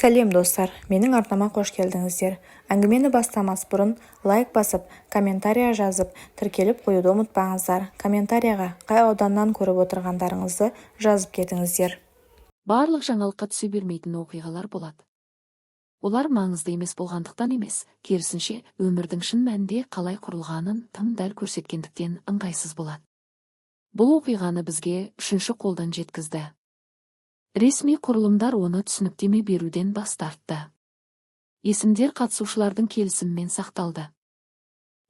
Сәлем достар, менің арнама қош келдіңіздер. Әңгімені бастамас бұрын лайк басып, комментария жазып, тіркеліп қоюды ұмытпаңыздар. Комментарияға қай ауданнан көріп отырғандарыңызды жазып кетіңіздер. Барлық жаңалыққа түсе бермейтін оқиғалар болады. Олар маңызды емес болғандықтан емес, керісінше өмірдің шын мәнінде қалай құрылғанын тым дәл көрсеткендіктен ыңғайсыз болады. Бұл оқиғаны бізге үшінші қолдан жеткізді. Ресми құрылымдар оны түсініктеме беруден бас тартты. Есімдер қатысушылардың келісімімен сақталды.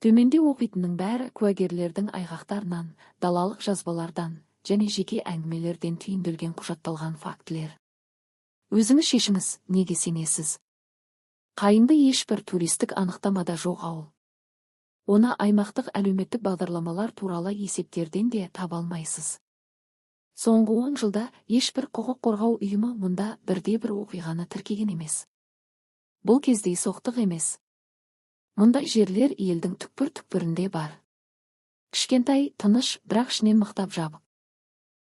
Төменде оқитынның бәрі куәгерлердің айғақтарынан, далалық жазбалардан және жеке әңгімелерден түйінделген құжатталған фактілер. Өзіңіз шешіңіз, неге сенесіз? Қайынды ешбір туристік анықтамада жоқ ауыл. Оны аймақтық әлеуметтік бағдарламалар туралы есептерден де таба алмайсыз. Соңғы 10 жылда ешбір құқық қорғау ұйымы мұнда бірде-бір оқиғаны тіркеген емес. Бұл кездейсоқтық емес. Мұндай жерлер елдің түкпір-түкпірінде бар. Кішкентай, тыныш, бірақ ішінен мықтап жабық.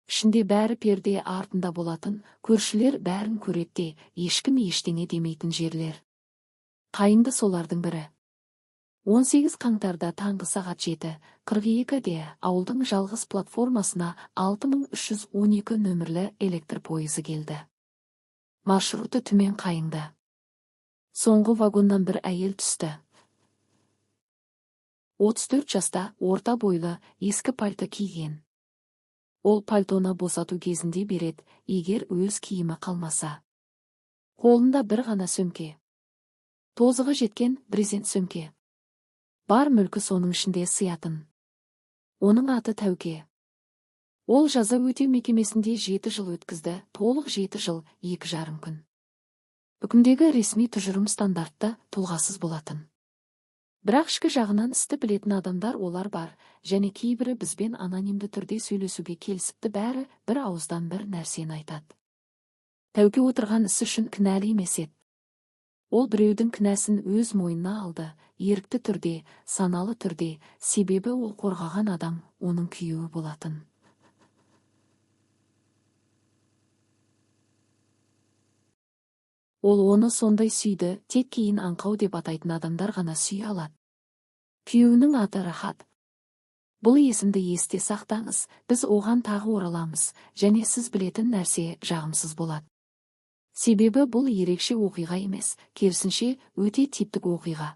Ішінде бәрі перде артында болатын, көршілер бәрін көреді, ешкім ештеңе демейтін жерлер. Қайынды солардың бірі. 18 қаңтарда таңғы сағат 7:42-де ауылдың жалғыз платформасына 6312 нөмірлі электр пойызы келді. Маршруты төмен Қайынды. Соңғы вагоннан бір әйел түсті. 34 жаста, орта бойлы, ескі пальто киген. Ол пальтоны босату кезінде береді, егер өз киімі қалмаса. Қолында бір ғана сөмке. Тозығы жеткен брезент сөмке. Бар мүлкі соның ішінде сыятын. Оның аты Тәуке. Ол жаза өтеу мекемесінде 7 жыл өткізді, толық 7 жыл, 2,5 күн. Үкімдегі ресми тұжырым стандартты, тұлғасыз болатын. Бірақ ішкі жағынан істі білетін адамдар олар бар, және кейбірі бізбен анонимді түрде сөйлесуге келісіпті, бәрі бір ауыздан бір нәрсені айтады. Тәуке отырған іс үшін кінәлі емес еді. Ол біреудің кінәсін өз мойнына алды, ерікті түрде, саналы түрде, себебі ол қорғаған адам, оның күйеуі болатын. Ол оны сондай сүйді, тек кейін аңқау деп атайтын адамдар ғана сүй алады. Күйеуінің аты Рахат. Бұл есімді есте сақтаңыз, біз оған тағы ораламыз, және сіз білетін нәрсе жағымсыз болады. Себебі бұл ерекше оқиға емес, керісінше өте типтік оқиға.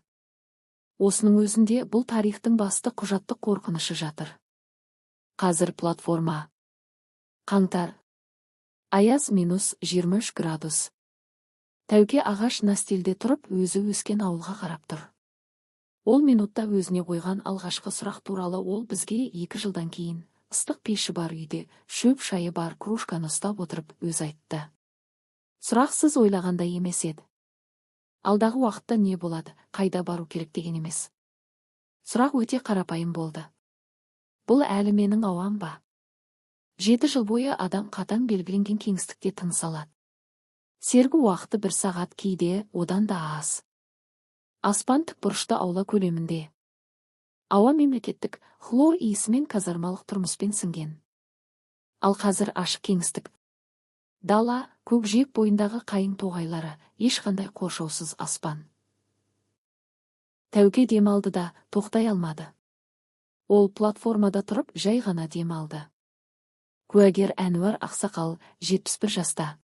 Осының өзінде бұл тарихтың басты құжаттық қорқынышы жатыр. Қазір платформа. Қаңтар. Аяз -23 градус. Тәуке ағаш настилде тұрып, өзі өскен ауылға қарап тұр. Ол минутта өзіне қойған алғашқы сұрақ туралы ол бізге 2 жылдан кейін, ыстық пеші бар үйде, шөп шайы бар кружканы ұстап отырып өз айтты. Сұрақ сіз ойлағандай емес еді. Алдағы уақытта не болады, қайда бару керек деген емес. Сұрақ өте қарапайым болды. Бұл әлі менің ауам ба? 7 жыл бойы адам қатаң белгіленген кеңістікте тыныс алады. Сергі уақыты 1 сағат, кейде одан да аз. Аспан тікбұрышты аула көлемінде. Ауа мемлекеттік, хлор иісімен казармалық тұрмыспен сіңген. Ал қазір ашық кеңістік. Дала, көкжиек бойындағы қайың тоғайлары, ешқандай қоршаусыз аспан. Тәуке демалды да, тоқтай алмады. Ол платформада тұрып, жай ғана демалды. Куәгер Әнуар Ақсақал, 71 жаста.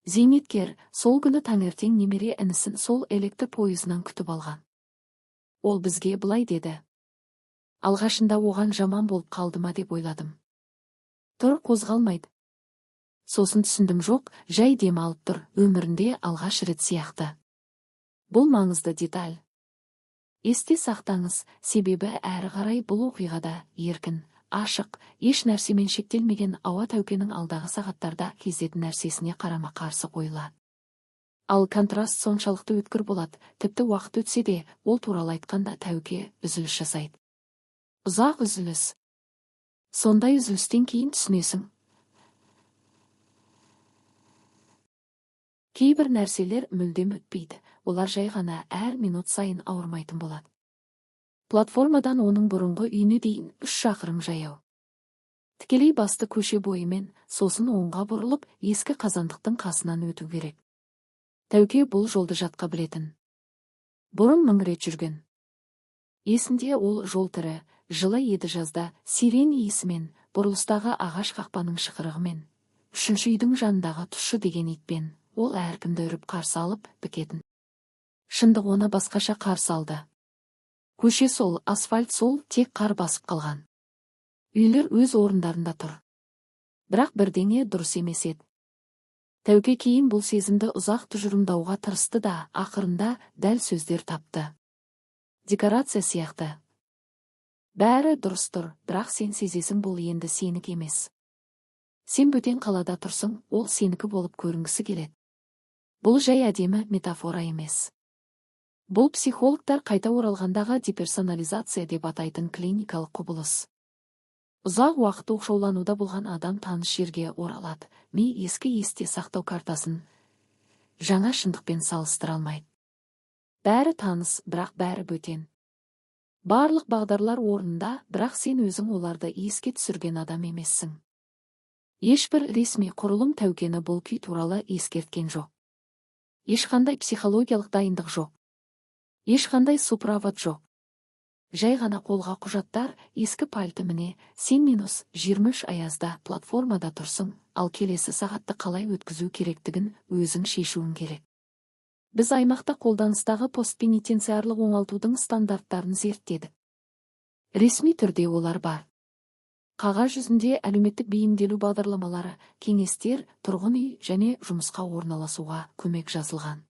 Зейнеткер, сол күні таңертең немере інісін сол электр пойызынан күтіп алған. Ол бізге былай деді. Алғашында оған жаман болып қалды ма деп ойладым. Тұр, қозғалмайды. Сосын түсіндім, жоқ, жай демалып тұр, өмірінде алғаш рет сияқты. Бұл маңызды деталь. Есте сақтаңыз, себебі әрі қарай бұл оқиғада еркін, ашық, еш нәрсемен шектелмеген ауа Тәукенің алдағы сағаттарда кездетін нәрсесіне қарама-қарсы қойылады. Ал контраст соншалықты өткір болады, тіпті уақыт өтсе де, ол туралы айтқанда Тәуке үзіліс жасайды. Ұзақ үзіліс. Сондай үзілістен кейін түсінесің. Кейбір нәрселер мүлдем өтпейді, олар жай ғана әр минут сайын ауырмайтын болады. Платформадан оның бұрынғы үйіне дейін 3 шақырым жаяу. Тікелей басты көше бойымен, сосын оңға бұрылып, ескі қазандықтың қасынан өту керек. Тәуке бұл жолды жатқа білетін. Бұрын 1000 рет жүрген. Есінде ол жол тірі, жылы еді жазда, сирен иісімен, бұрылыстағы ағаш қақпаның шықырығымен, үшінші үйдің жанындағы тұщы деген итпен, ол әркімді үріп қарсы алып, бікетін. Шындық оны басқаша қарсы алды. Көше сол, асфальт сол, тек қар басып қалған. Үйлер өз орындарында тұр. Бірақ бірдеңе дұрыс емес еді. Тәуке кейін бұл сезімді ұзақ тұжырымдауға тырысты да, ақырында дәл сөздер тапты. Декорация сияқты. Бәрі дұрыс тұр, бірақ сен сезесің бұл енді сенікі емес. Сен бөтен қалада тұрсың, ол сенікі болып көрінгісі келеді. Бұл жай әдемі метафора емес. Бұл психологтар қайта оралғандағы деперсонализация деп атайтын клиникалық құбылыс. Ұзақ уақыт оқшаулануда болған адам таныс жерге оралады, ми ескі есте сақтау картасын жаңа шындықпен салыстыра алмайды. Бәрі таныс, бірақ бәрі бөтен. Барлық бағдарлар орнында, бірақ сен өзің оларды еске түсірген адам емессің. Ешбір ресми құрылым Тәукені бұл күй туралы ескерткен жоқ. Ешқандай психологиялық дайындық жоқ. Ешқандай супровод жоқ. Жай ғана қолға құжаттар, ескі пальто міне, сен минус 23 аязда платформада тұрсың, ал келесі сағатты қалай өткізу керектігін өзің шешуің керек. Біз аймақта қолданыстағы постпенитенциарлық оңалтудың стандарттарын зерттедік. Ресми түрде олар бар. Қағаз жүзінде әлеуметтік бейімделу бағдарламалары, кеңестер, тұрғын үй және жұмысқа орналасуға көмек жазылған.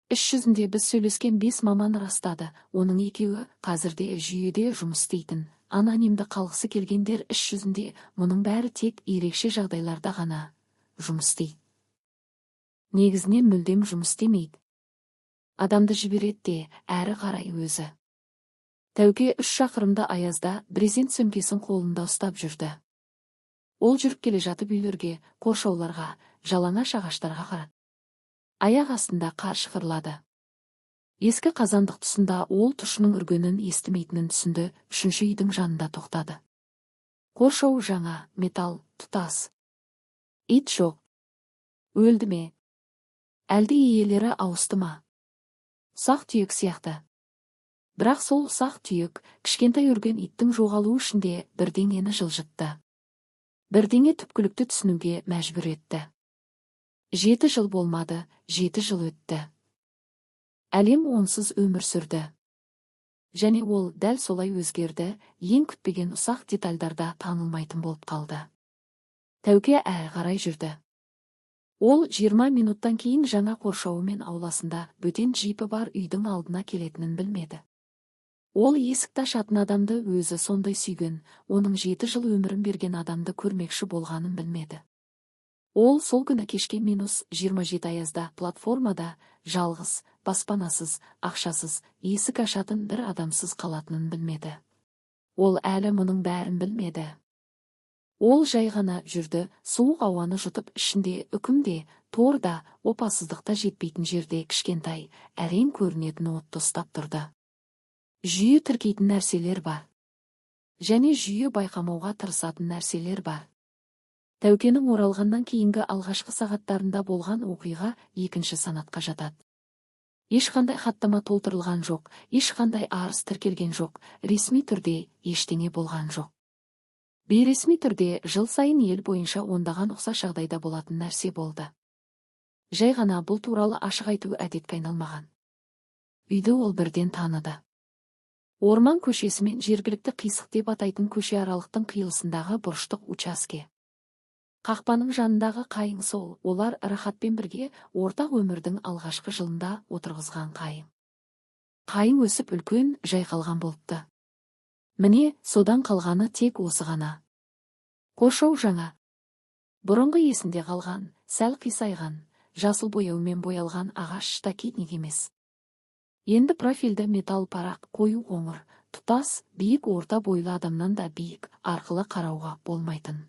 Іс жүзінде біз сөйлескен 5 маман растады, оның 2-і қазірде жүйеде жұмыс істейтін. Анонимді қалғысы келгендер іс жүзінде мұның бәрі тек ерекше жағдайларда ғана жұмыс істейді. Негізінен мүлдем жұмыс істемейді. Адамды жібереді де, әрі қарай өзі. Тәуке 3 шақырымда аязда брезент сөмкесін қолында ұстап жүрді. Ол жүріп келе жатып үйлерге, қоршауларға, жалаңаш ағаштарға қарады. Аяқ астында қар шығырлады. Ескі қазандық тұсында ол тұшының үргенін естімейтінін түсінді, 3-ші үйдің жанында тоқтады. Қоршау жаңа, металл, тұтас. Ит жоқ. Өлді ме? Әлде иелері ауысты ма? Ұсақ түйек сияқты. Бірақ сол ұсақ түйек, кішкентай үрген иттің жоғалуы ішінде бірдеңені жылжытты. Бірдеңе түпкілікті түсінуге мәжбүр етті. 7 жыл болмады, 7 жыл өтті. Әлем онсыз өмір сүрді. Және ол дәл солай өзгерді, ең күтпеген ұсақ детальдарда танылмайтын болып қалды. Тәуке әрі қарай жүрді. Ол 20 минуттан кейін жаңа қоршауы мен ауласында бөтен джипі бар үйдің алдына келетінін білмеді. Ол есікті ашатын адамды өзі сондай сүйген, оның 7 жыл өмірін берген адамды көрмекші болғанын білмеді. Ол сол күні кешке минус 27 аязда платформада жалғыз, баспанасыз, ақшасыз, есік ашатын бір адамсыз қалатынын білмеді. Ол әлі мұның бәрін білмеді. Ол жай ғана жүрді, суық ауаны жұтып ішінде, үкімде, торда, опасыздықта жетпейтін жерде кішкентай, әрең көрінетін отты ұстап тұрды. Жүйе тіркейтін нәрселер бар. Және жүйе байқамауға тырысатын нәрселер бар. Тәукенің оралғаннан кейінгі алғашқы сағаттарында болған оқиға 2-ші санатқа жатады. Ешқандай хаттама толтырылған жоқ, ешқандай арыз тіркелген жоқ, ресми түрде ештеңе болған жоқ. Бейресми түрде жыл сайын ел бойынша ондаған ұқсас жағдайда болатын нәрсе болды. Жай ғана бұл туралы ашық айту әдетке айналмаған. Үйді ол бірден таныды. Орман көшесі мен жергілікті қисық деп атайтын көше аралықтың қиылысындағы бұрыштық учаске. Қақпаның жанындағы қайың сол, олар рахатпен бірге ортақ өмірдің алғашқы жылында отырғызған қайың. Қайың өсіп үлкен, жайқалған болыпты. Міне, содан қалғаны тек осы ғана. Қоршау жаңа. Бұрынғы есінде қалған, сәл қисайған, жасыл бояумен боялған ағаш штакетник емес. Енді профильді металл парақ, қою қоңыр, тұтас, биік орта бойлы адамнан да биік, арқылы қарауға болмайтын.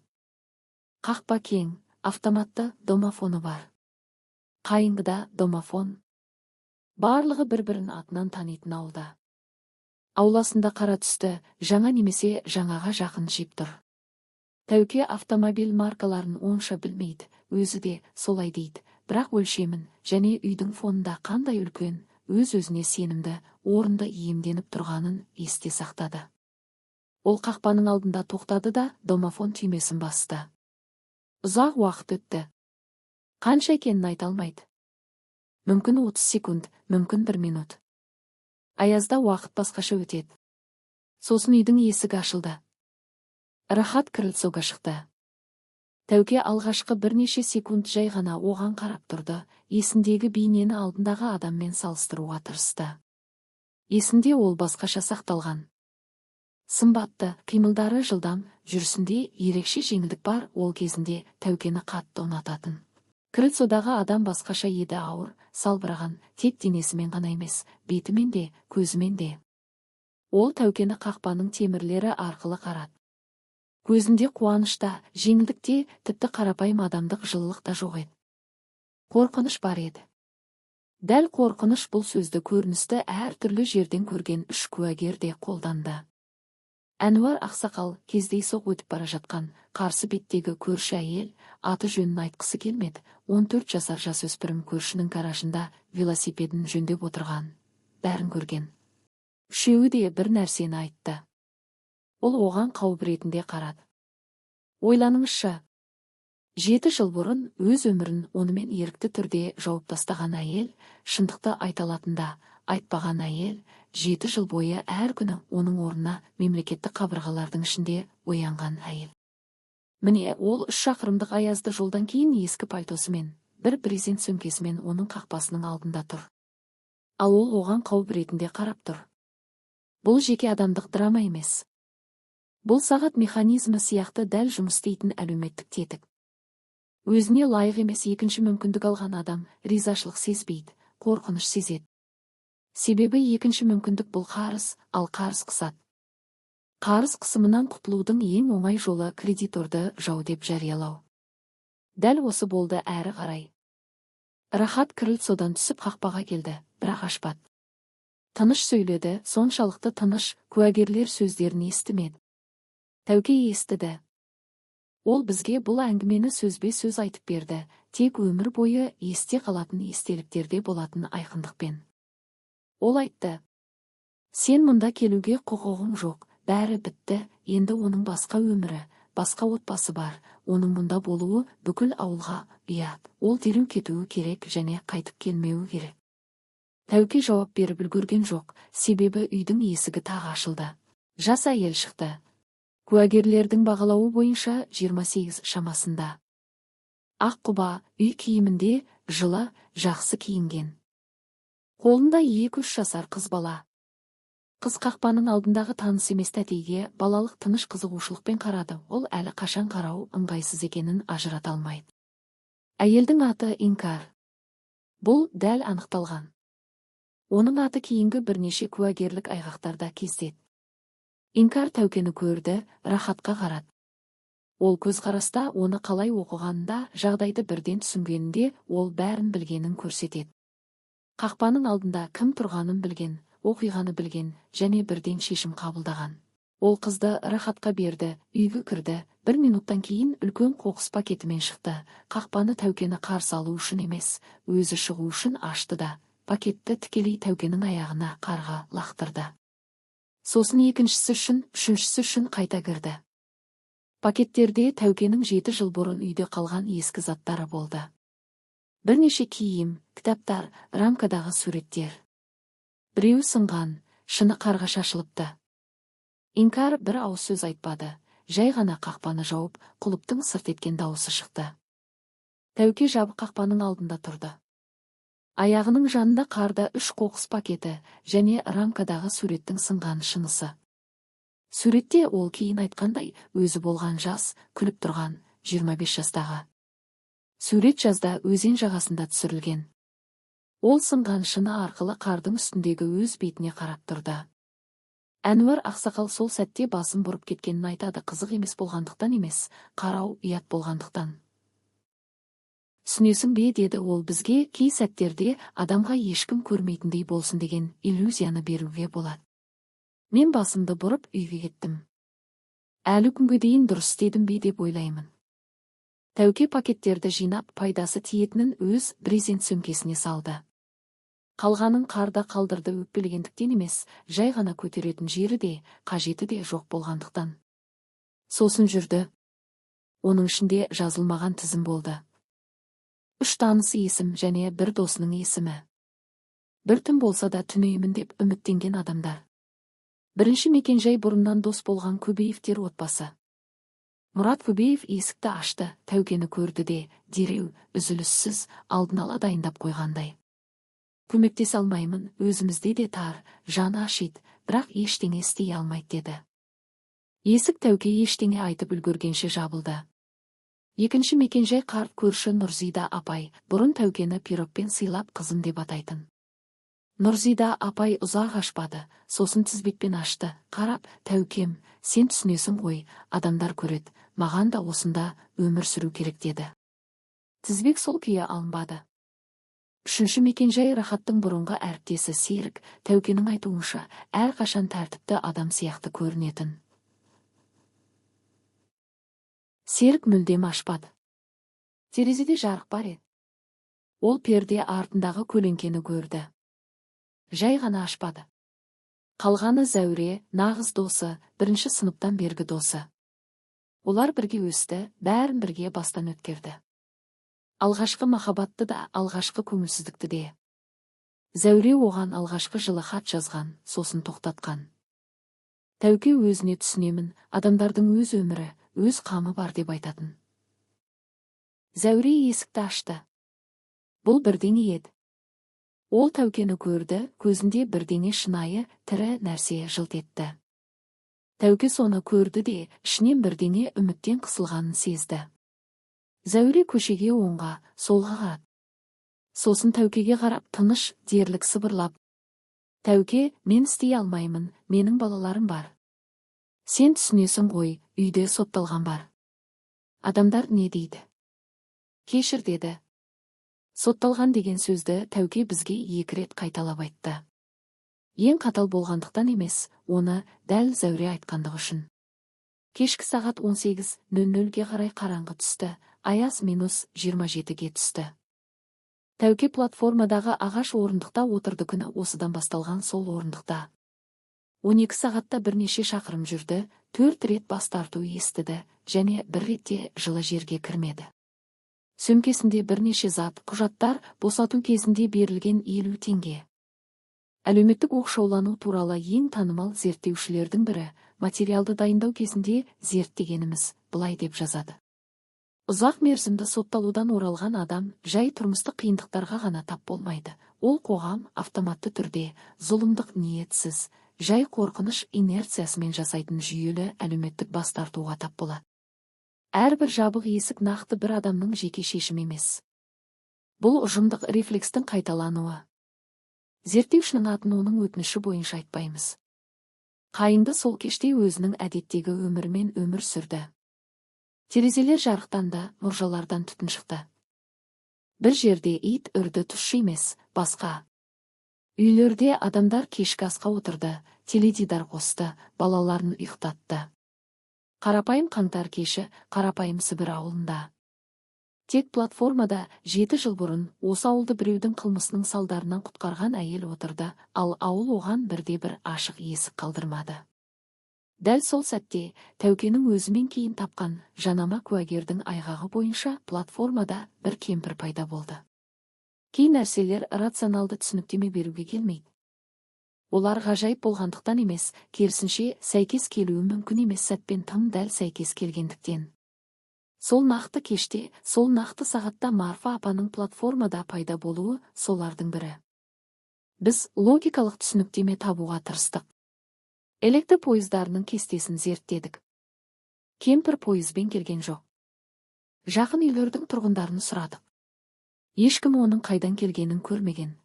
Қақпа кең, автоматты домофоны бар. Қайыңғыда домофон. Барлығы бір-бірін атынан танитын ауылда. Ауласында қара түсті, жаңа немесе жаңаға жақын джип тұр. Тәуке автомобиль маркаларын онша білмейді, өзі де солай дейді. бірақ өлшемін және үйдің фонында қандай үлкен, өз-өзіне сенімді, орынды иемденіп тұрғанын есте сақтады. Ол қақпаның алдында тоқтады да домофон түймесін басты. Ұзақ уақыт өтті. Қанша екенін айта алмайды. Мүмкін 30 секунд, мүмкін 1 минут. Аязда уақыт басқаша өтеді. Сосын үйдің есігі ашылды. Рахат крыльцоға шықты. Тәуке алғашқы бірнеше секунд жай ғана оған қарап тұрды, есіндегі бейнені алдындағы адаммен салыстыруға тырысты. Есінде ол басқаша сақталған. Сымбатты, қимылдары жылдам, жүрісінде ерекше жеңілдік бар, ол кезінде Тәукені қатты ұнататын. Крыльцодағы адам басқаша еді, ауыр, салбыраған, тек денесімен ғана емес, бетімен де, көзімен де. Ол Тәукені қақпаның темірлері арқылы қарады. Көзінде қуанышта, жеңілдікте, тіпті қарапайым адамдық жылылық та жоқ еді. Қорқыныш бар еді. Дәл қорқыныш бұл сөзді көріністі әр түрлі жерден көрген үш куәгер де қолданды. Әнуар ақсақал кездейсоқ өтіп бара жатқан, қарсы беттегі көрші әйел, аты жөнін айтқысы келмеді, 14 жасар жасөспірім көршінің гаражында велосипедін жөндеп отырған. Бәрін көрген. Үшеуі де бір нәрсені айтты. Ол оған қауіп ретінде қарады. Ойланыңызшы. 7 жыл бұрын өз өмірін онымен ерікті түрде жауып тастаған әйел, шындықты айта алатында, айтпаған әйел, 7 жыл бойы әр күні оның орнына мемлекеттік қабырғалардың ішінде оянған әйел. Міне, ол 3 шақырымдық аязды жолдан кейін ескі пальтосымен, бір брезент сөмкесімен оның қақпасының алдында тұр. Ал ол оған қауіп ретінде қарап тұр. Бұл жеке адамдық драма емес. Бұл сағат механизмі сияқты дәл жұмыс істейтін әлеуметтік тетік. Өзіне лайық емес екінші мүмкіндік алған адам ризашылық сезбейді, қорқыныш сезеді. Себебі екінші мүмкіндік бұл қарыз, ал қарыз қысады. Қарыз қысымынан құтылудың ең оңай жолы кредиторды жау деп жариялау. Дәл осы болды әрі қарай. Рахат крыльцодан түсіп қақпаға келді, бірақ ашпады. Тыныш сөйледі, соншалықты тыныш, куәгерлер сөздерін естімеді. Тәуке естіді. Ол бізге бұл әңгімені сөзбе-сөз айтып берді, тек өмір бойы есте қалатын естеліктерде болатын айқындықпен. Ол айтты: сен мұнда келуге құқығың жоқ, бәрі бітті, енді оның басқа өмірі, басқа отбасы бар, оның мұнда болуы бүкіл ауылға ұят, ол дереу кетуі керек және қайтып келмеуі керек. Тәуке жауап беріп үлгерген жоқ, себебі үйдің есігі тағы ашылды. Жас әйел шықты. Куәгерлердің бағалауы бойынша 28 шамасында. Ақ құба, үй киімінде, жылы, жақсы киінген. Қолында 2-3 жасар қыз бала. Қыз қақпаның алдындағы таныс емес тәтейге балалық тыныш қызығушылықпен қарады, ол әлі қашан қарау ыңғайсыз екенін ажырата алмайды. Әйелдің аты Инкар. Бұл дәл анықталған. Оның аты кейінгі бірнеше куәгерлік айғақтарда кездеседі. Инкар Тәукені көрді, Рахатқа қарады. Ол көзқараста оны қалай оқығанында, жағдайды бірден түсінгенінде, ол бәрін білгенін көрсетеді. Қақпаның алдында кім тұрғанын білген, оқиғаны білген және бірден шешім қабылдаған. Ол қызды Рахатқа берді, үйге кірді, 1 минуттан кейін үлкен қоқыс пакетімен шықты. Қақпаны Тәукені қарсы алу үшін емес, өзі шығу үшін ашты да, пакетті тікелей Тәукенің аяғына қарға лақтырды. Сосын екіншісі үшін, үшіншісі үшін қайта кірді. Пакеттерде Тәукенің 7 жыл бұрын үйде қалған ескі заттары болды. Бірнеше киім, кітаптар, рамкадағы суреттер. Біреу сынған, шыны қарға шашылыпты. Инкар бір ауыз сөз айтпады, жай ғана қақпаны жауып, құлыптың сырт еткен дауысы шықты. Тәуке жабық қақпаның алдында тұрды. Аяғының жанында қарда 3 қоқыс пакеті және рамкадағы суреттің сынған шынысы. Суретте ол кейін айтқандай, өзі болған жас, күліп тұрған, 25 жастағы. Сурет жазда өзен жағасында түсірілген. Ол сынған шыны арқылы қардың үстіндегі өз бетіне қарап тұрды. Әнуар ақсақал сол сәтте басын бұрып кеткенін айтады, қызық емес болғандықтан емес, қарау ұят болғандықтан. Түсінесің бе, деді ол, бізге кей сәттерде адамға ешкім көрмейтіндей болсын деген иллюзияны беруге болады. Мен басымды бұрып үйге кеттім. Әлі күнге дейін дұрыс істедім бе деп ойлаймын. Тәуке пакеттерді жинап, пайдасы тиетінін өз брезент сөмкесіне салды. Қалғанын қарда қалдырды, өкпелегендіктен емес, жай ғана көтеретін жері де, қажеті де жоқ болғандықтан. Сосын жүрді. Оның ішінде жазылмаған тізім болды. 3 танысы есім және 1 досының есімі. Бір түн болса да түнеймін деп үміттенген адамдар. Бірінші мекенжай бұрыннан дос болған Көбеевтер отбасы. Мұрат Көбеев есікті ашты, Тәукені көрді де, дереу, үзіліссіз, алдын ала дайындап қойғандай. Көмектесе алмаймын, өзімізде де тар, жаны ашиды, бірақ ештеңе істей алмайды деді. Есік Тәуке ештеңе айтып үлгергенше жабылды. Екінші мекенжай қарт көрші Нұрзида апай, бұрын Тәукені пирогпен сыйлап қызым деп атайтын. Нұрзида апай ұзақ ашпады, сосын тізбекпен ашты. Қарап, Тәукем, сен түсінесің ғой, адамдар көреді, маған да осында өмір сүру керек деді. Тізбек сол күйі алынбады. Үшінші мекенжай Рахаттың бұрынғы әріптесі Серік, Тәукенің айтуынша, әрқашан тәртіпті адам сияқты көрінетін. Серік мүлдем ашпады. Терезеде жарық бар еді. Ол перде артындағы көлеңкені көрді. Жай ғана ашпады. Қалғаны Зәуре, нағыз досы, 1-ші сыныптан бергі досы. Олар бірге өсті, бәрін бірге бастан өткерді. Алғашқы махаббатты да, алғашқы көңілсіздікті де. Зәуре оған алғашқы жылы хат жазған, сосын тоқтатқан. Тәуке өзіне түсінемін, адамдардың өз өмірі, өз қамы бар деп айтатын. Зәуре есікті ашты. Бұл бірдеңе еді. Ол Тәукені көрді, көзінде бірдеңе шынайы, тірі нәрсе жылт етті. Тәуке соны көрді де, ішінен бірдеңе үміттен қысылғанын сезді. Зәуре көшеге оңға, солға қарады. Сосын Тәукеге қарап, тыныш, дерлік сыбырлап. Тәуке, мен істей алмаймын, менің балаларым бар. Сен түсінесің ғой, үйде сотталған бар. Адамдар не дейді? Кешір деді. Сотталған деген сөзді Тәуке бізге 2 рет қайталап айтты. Ең қатал болғандықтан емес, оны дәл Зәуре айтқандығы үшін. Кешкі сағат 18:00-ге қарай қараңғы түсті, аяз -27-ге түсті. Тәуке платформадағы ағаш орындықта отырды, күні осыдан басталған сол орындықта. 12 сағатта бірнеше шақырым жүрді, 4 рет бас тарту естіді, және 1 ретте жылы жерге кірмеді. Сөмкесінде бірнеше зат, құжаттар, босату кезінде берілген 50 теңге. Әлеуметтік оқшаулану туралы ең танымал зерттеушілердің бірі, материалды дайындау кезінде зерттегеніміз, былай деп жазады. Ұзақ мерзімді сотталудан оралған адам жай тұрмыстық қиындықтарға ғана тап болмайды. Ол қоғам автоматты түрде, зұлымдық ниетсіз, жай қорқыныш инерциясымен жасайтын жүйелі әлеуметтік бас тартуға тап болады. Әрбір жабық есік нақты бір адамның жеке шешімі емес. Бұл ұжымдық рефлекстің қайталануы. Зерттеушінің атын оның өтініші бойынша айтпаймыз. Қайынды сол кеште өзінің әдеттегі өмірмен өмір сүрді. Терезелер жарықтанды, мұржалардан түтін шықты. Бір жерде ит үрді, тұщы емес, басқа. Үйлерде адамдар кешкі асқа отырды, теледидар қосты, балаларын ұйықтатты. Қарапайым қаңтар кеші, қарапайым Сібір ауылында. Тек платформада 7 жыл бұрын осы ауылды біреудің қылмысының салдарынан құтқарған әйел отырды, ал ауыл оған бірде-бір ашық есік қалдырмады. Дәл сол сәтте Тәукенің өзімен кейін тапқан жанама куәгердің айғағы бойынша платформада бір кемпір пайда болды. Кей нәрселер рационалды түсініктеме беруге келмейді. Олар ғажайып болғандықтан емес, керісінше сәйкес келуі мүмкін емес сәтпен тым дәл сәйкес келгендіктен. Сол нақты кеште, сол нақты сағатта Марфа апаның платформада пайда болуы солардың бірі. Біз логикалық түсініктеме табуға тырыстық. Электр пойыздарының кестесін зерттедік. Кемпір пойызбен келген жоқ. Жақын үйлердің тұрғындарын сұрадық. Ешкім оның қайдан келгенін көрмеген.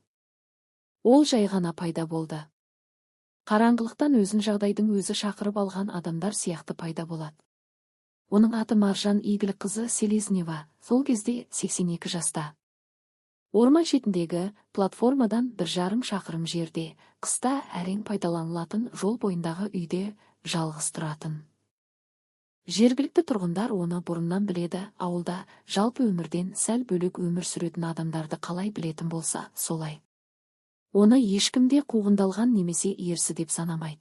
Ол жай ғана пайда болды. Қараңғылықтан өзін жағдайдың өзі шақырып алған адамдар сияқты пайда болады. Оның аты Маржан Игілік қызы Селезнева, сол кезде 82 жаста. Орман шетіндегі платформадан 1,5 шақырым жерде, қыста әрең пайдаланылатын жол бойындағы үйде жалғыз тұратын. Жергілікті тұрғындар оны бұрыннан біледі, ауылда жалпы өмірден сәл бөлек өмір сүретін адамдарды қалай білетін болса, солай. Оны ешкімде қуғындалған немесе ерсі деп санамайды.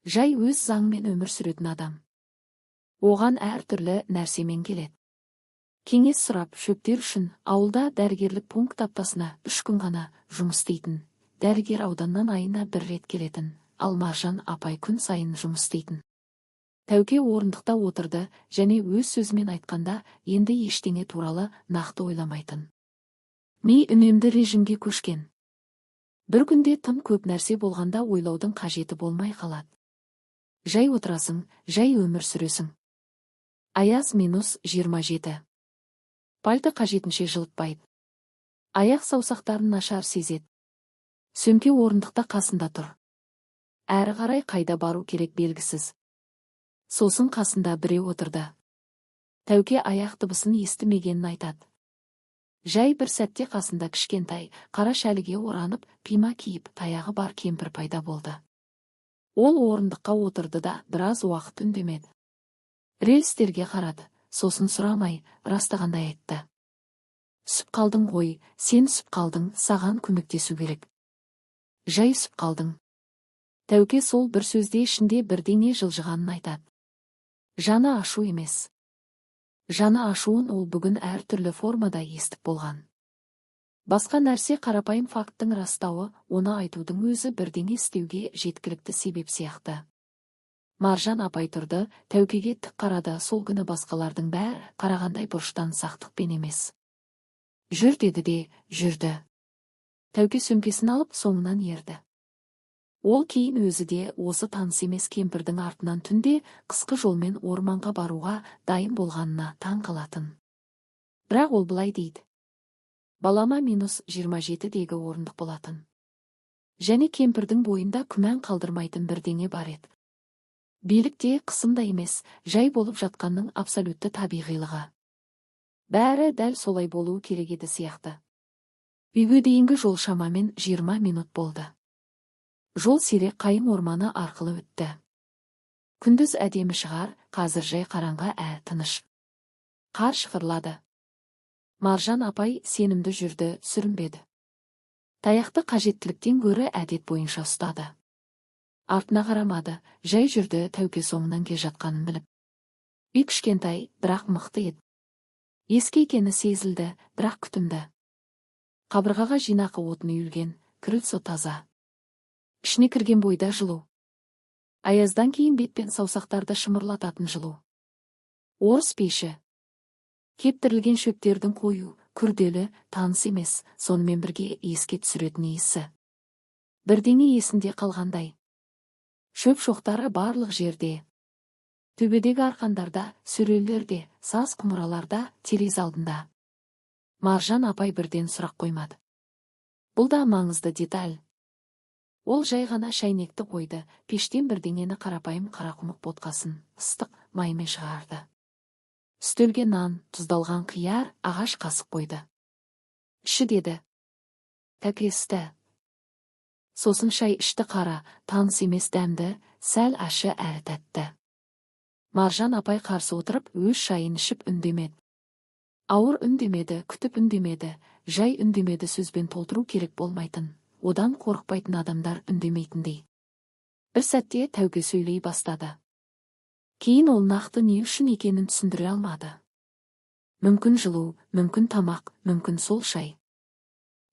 Жай өз заңмен өмір сүретін адам. Оған әртүрлі нәрсемен келеді. Кеңес сұрап шөптер үшін ауылда дәрігерлік пункт аптасына 3 күн ғана жұмыс істейтін. Дәрігер ауданнан айына 1 рет келетін, ал Маржан апай күн сайын жұмыс істейтін. Тәуке орындықта отырды және өз сөзімен айтқанда енді ештеңе туралы нақты ойламайтын. Ми үнемді режимге көшкен. Бір күнде тым көп нәрсе болғанда ойлаудың қажеті болмай қалады. Жай отырасың, жай өмір сүресің. Аяз -27. Пальто қажетінше жылытпайды. Аяқ саусақтарын нашар сезеді. Сөмке орындықта қасында тұр. Әрі қарай қайда бару керек белгісіз. Сосын қасында біреу отырды. Тәуке аяқ дыбысын естімегенін айтады. Жай бір сәтте қасында кішкентай, қара шәліге оранып, пима киіп, таяғы бар кемпір пайда болды. Ол орындыққа отырды да біраз уақыт үндемеді. Рельстерге қарады, сосын сұрамай, растағандай айтты. Үсіп қалдың ғой, сен үсіп қалдың, саған көмектесу керек. Жай үсіп қалдың. Тәуке сол бір сөзде ішінде бірдеңе жылжығанын айтады. Жаны ашу емес. Жаны ашуын ол бүгін әртүрлі формада естіп болған. Басқа нәрсе қарапайым факттың растауы, оны айтудың өзі бірдеңе істеуге жеткілікті себеп сияқты. Маржан апай тұрды, Тәукеге тік қарады, сол күні басқалардың бәрі қарағандай бұрыштан сақтықпен емес. Жүр деді де, жүрді. Тәуке сөмкесін алып соңынан ерді. Ол кейін өзі де осы таныс емес кемпірдің артынан түнде қысқы жолмен орманға баруға дайын болғанына таң қалатын. Бірақ ол былай дейді. Балама -27-дегі орындық болатын. Және кемпірдің бойында күмән қалдырмайтын бірдеңе бар еді. Билікте қысымда емес, жай болып жатқанның абсолютті табиғилығы. Бәрі дәл солай болуы керек еді сияқты. Үйге дейінгі жол шамамен 20 минут болды. Жол сирек қайың орманы арқылы өтті. Күндіз әдемі шығар, қазір жай қараңғы тыныш. Қар шығырлады. Маржан апай сенімді жүрді, сүрінбеді. Таяқты қажеттіліктен гөрі әдет бойынша ұстады. Артына қарамады, жай жүрді, Тәуке соңынан келе жатқанын біліп. Үй кішкентай, бірақ мықты еді. Ескі екені сезілді, бірақ күтімді. Қабырғаға жинақы отын үйілген, крыльцо таза. Ішіне кірген бойда жылу. Аяздан кейін бет пен саусақтарды шымырлататын жылу. Орыс пеші. Кептірілген шөптердің қою, күрделі, таныс емес, сонымен бірге еске түсіретін иісі. Бірдеңе есінде қалғандай. Шөп шоқтары барлық жерде. Төбедегі арқандарда, сөрелерде, саз құмыраларда, терезе алдында. Маржан апай бірден сұрақ қоймады. Бұл да маңызды деталь. Ол жай ғана шәйнекті қойды, пештен бірдеңені қарапайым қарақұмық ботқасын, ыстық маймен шығарды. Үстелге нан, тұздалған қияр, ағаш қасық қойды. Іші деді. Тәуке істі. Сосын шай ішті қара, таныс емес дәмді, сәл ащы әрі тәтті. Маржан апай қарсы отырып, өз шайын ішіп үндемеді. Ауыр үндемеді, күтіп үндемеді, жай үндемеді, сөзбен толтыру керек болмайтын. Одан қорықпайтын адамдар үндемейтіндей. Бір сәтте Тәуке сөйлей бастады. Кейін ол нақты не үшін екенін түсіндіре алмады. Мүмкін жылу, мүмкін тамақ, мүмкін сол шай.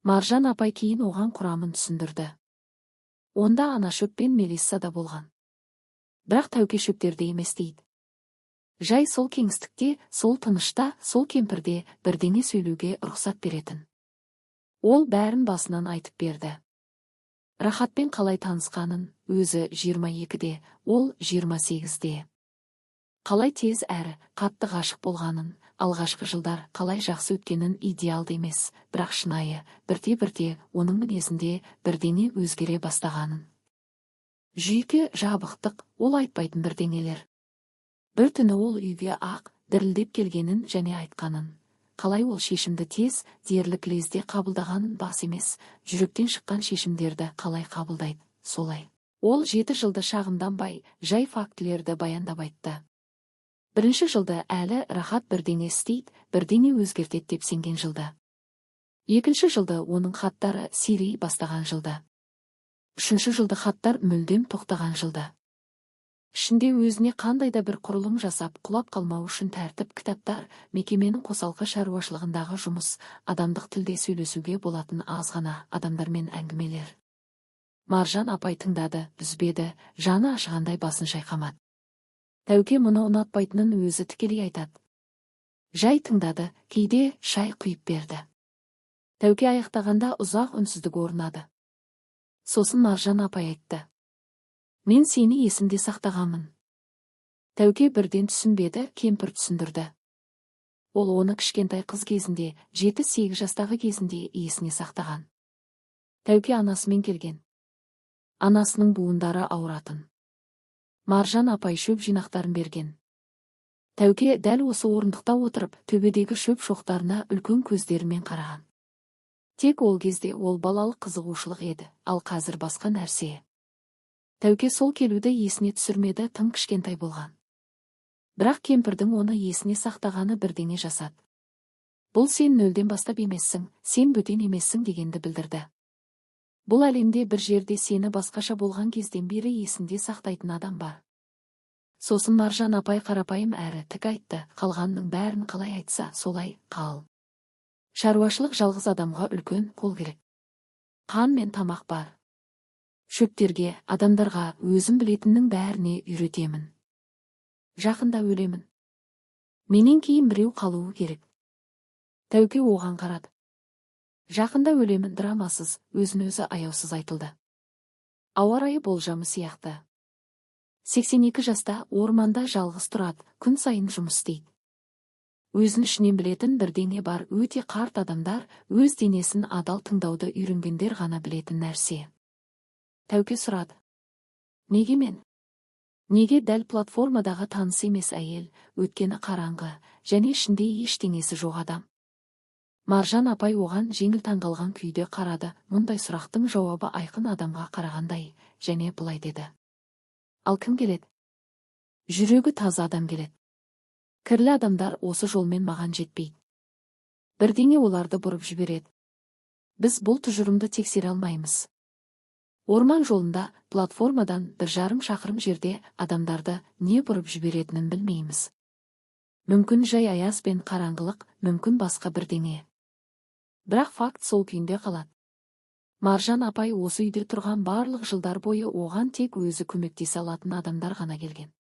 Маржан апай кейін оған құрамын түсіндірді. Онда ана шөп пен мелисса да болған. Бірақ Тәуке шөптерде емес дейді. Жай сол кеңістікте, сол тынышта, сол кемпірде бірдеңе сөйлеуге рұқсат беретін. Ол бәрін басынан айтып берді. Рахатпен қалай танысқанын, өзі 22-де, ол 28-де. Қалай тез әрі қатты ғашық болғанын, алғашқы жылдар қалай жақсы өткенін идеалды емес, бірақ шынайы, бірте-бірте оның мінезінде бірдеңе өзгере бастағанын. Жүйке, жабықтық, ол айтпайтын бірдеңелер. Бір түні ол үйге дірілдеп келгенін және айтқанын. Қалай ол шешімді тез, дерлік лезде қабылдағанын, бас емес, жүректен шыққан шешімдерді қалай қабылдайды, солай. Ол 7 жылды шағымданбай, жай фактілерді баяндап айтты. Бірінші жылда әлі рахат бірдеңе істейді, бірдеңе өзгертеді деп сенген жылда. Екінші жылда оның хаттары сирей бастаған жылда. Үшінші жылда хаттар мүлдем тоқтаған жылда. Ішінде өзіне қандай да бір құрылым жасап, құлап қалмау үшін тәртіп, кітаптар, мекеменің қосалқы шаруашылығындағы жұмыс, адамдық тілде сөйлесуге болатын аз ғана адамдармен әңгімелер. Маржан апай тыңдады, үзбеді, жаны ашығандай басын шайқамады. Тәуке мұны ұнатпайтынын өзі тікелей айтады. Жай тыңдады, кейде шай құйып берді. Тәуке аяқтағанда ұзақ үнсіздік орнады. Сосын Маржан апай айтты: «Мен сені есімде сақтағанмын». Тәуке бірден түсінбеді, кемпір түсіндірді. Ол оны кішкентай қыз кезінде, 7-8 жастағы кезінде есіне сақтаған. Тәуке анасымен келген. Анасының буындары ауыратын. Маржан апай шөп жинақтарын берген. Тәуке дәл осы орындықта отырып, төбедегі шөп шоқтарына үлкен көздерімен қараған. Тек ол кезде ол балалық қызығушылық еді, ал қазір басқа нәрсе. Тәуке сол келуді есіне түсірмеді, тым кішкентай болған. Бірақ кемпірдің оны есіне сақтағаны бірдеңе жасады. Бұл сен нөлден бастап емессің, сен бөтен емессің дегенді білдірді. Бұл әлемде бір жерде сені басқаша болған кезден бері есінде сақтайтын адам бар. Сосын Маржан апай қарапайым әрі тік айтты, қалғанның бәрін қалай айтса, солай қал. Шаруашылық жалғыз адамға үлкен қол керек. Қан мен тамақ бар. Шөптерге, адамдарға, өзім білетіннің бәріне үйретемін. Жақында өлемін. Менен кейін біреу қалуы керек. Тәуке оған қарады. Жақында өлемін драмасыз, өзін-өзі аяусыз айтылды. Ауа райы болжамы сияқты. 82 жаста орманда жалғыз тұрады, күн сайын жұмыс істейді. Өзін ішінен білетін бірдеңе бар, өте қарт адамдар, өз денесін адал тыңдауды үйренгендер ғана білетін нәрсе. Тәуке сұрады: «Неге мен? Неге дәл платформадағы таныс емес әйел, өткені қараңғы, және ішінде ештеңесі жоқ адам?» Маржан апай оған жеңіл таңғалған күйде қарады, мұндай сұрақтың жауабы айқын адамға қарағандай, және былай деді: «Ал кім келеді? Жүрегі таза адам келеді. Кірлі адамдар осы жолмен маған жетпейді. Бірдеңе оларды бұрып жібереді. Біз бұл тұжырымды тексере алмаймыз. Орман жолында, платформадан 1,5 шақырым жерде адамдарды не бұрып жіберетінін білмейміз. Мүмкін жай аяз бен қараңғылық, мүмкін басқа бірдеңе. Бірақ факт сол күйінде қалады. Маржан апай осы үйде тұрған барлық жылдар бойы оған тек өзі көмектесе алатын адамдар ғана келген.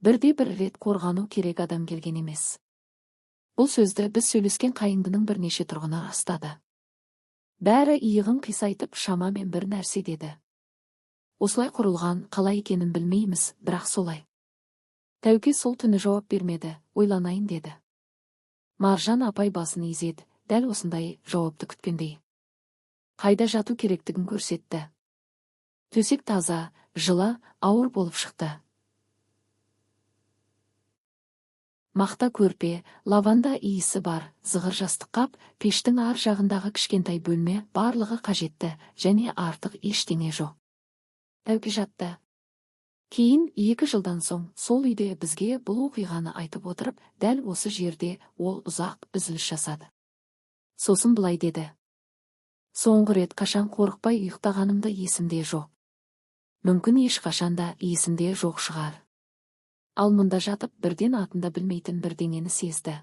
Бірде-бір рет қорғану керек адам келген емес. Бұл сөзді біз сөйлескен қайыңдының бірнеше тұрғыны растады. Бәрі иығын қисайтып шамамен бір нәрсе деді. Осылай құрылған, қалай екенін білмейміз, бірақ солай. Тәуке сол түні жауап бермеді, ойланайын деді. Маржан апай басын изеді, дәл осындай жауапты күткендей. Қайда жату керектігін көрсетті. Төсек таза, жылы, ауыр болып шықты. Мақта көрпе, лаванда иісі бар, зығыр жастық қап, пештің ар жағындағы кішкентай бөлме, барлығы қажетті, және артық ештеңе жоқ. Тәуке жатты. Кейін 2 жылдан соң сол үйде бізге бұл оқиғаны айтып отырып, дәл осы жерде ол ұзақ үзіліс жасады. Сосын былай деді. Соңғы рет қашан қорықпай ұйықтағанымды есімде жоқ. Мүмкін ешқашанда есімде жоқ шығар. Ал мұнда жатып бірден атында білмейтін бірдеңені сезді.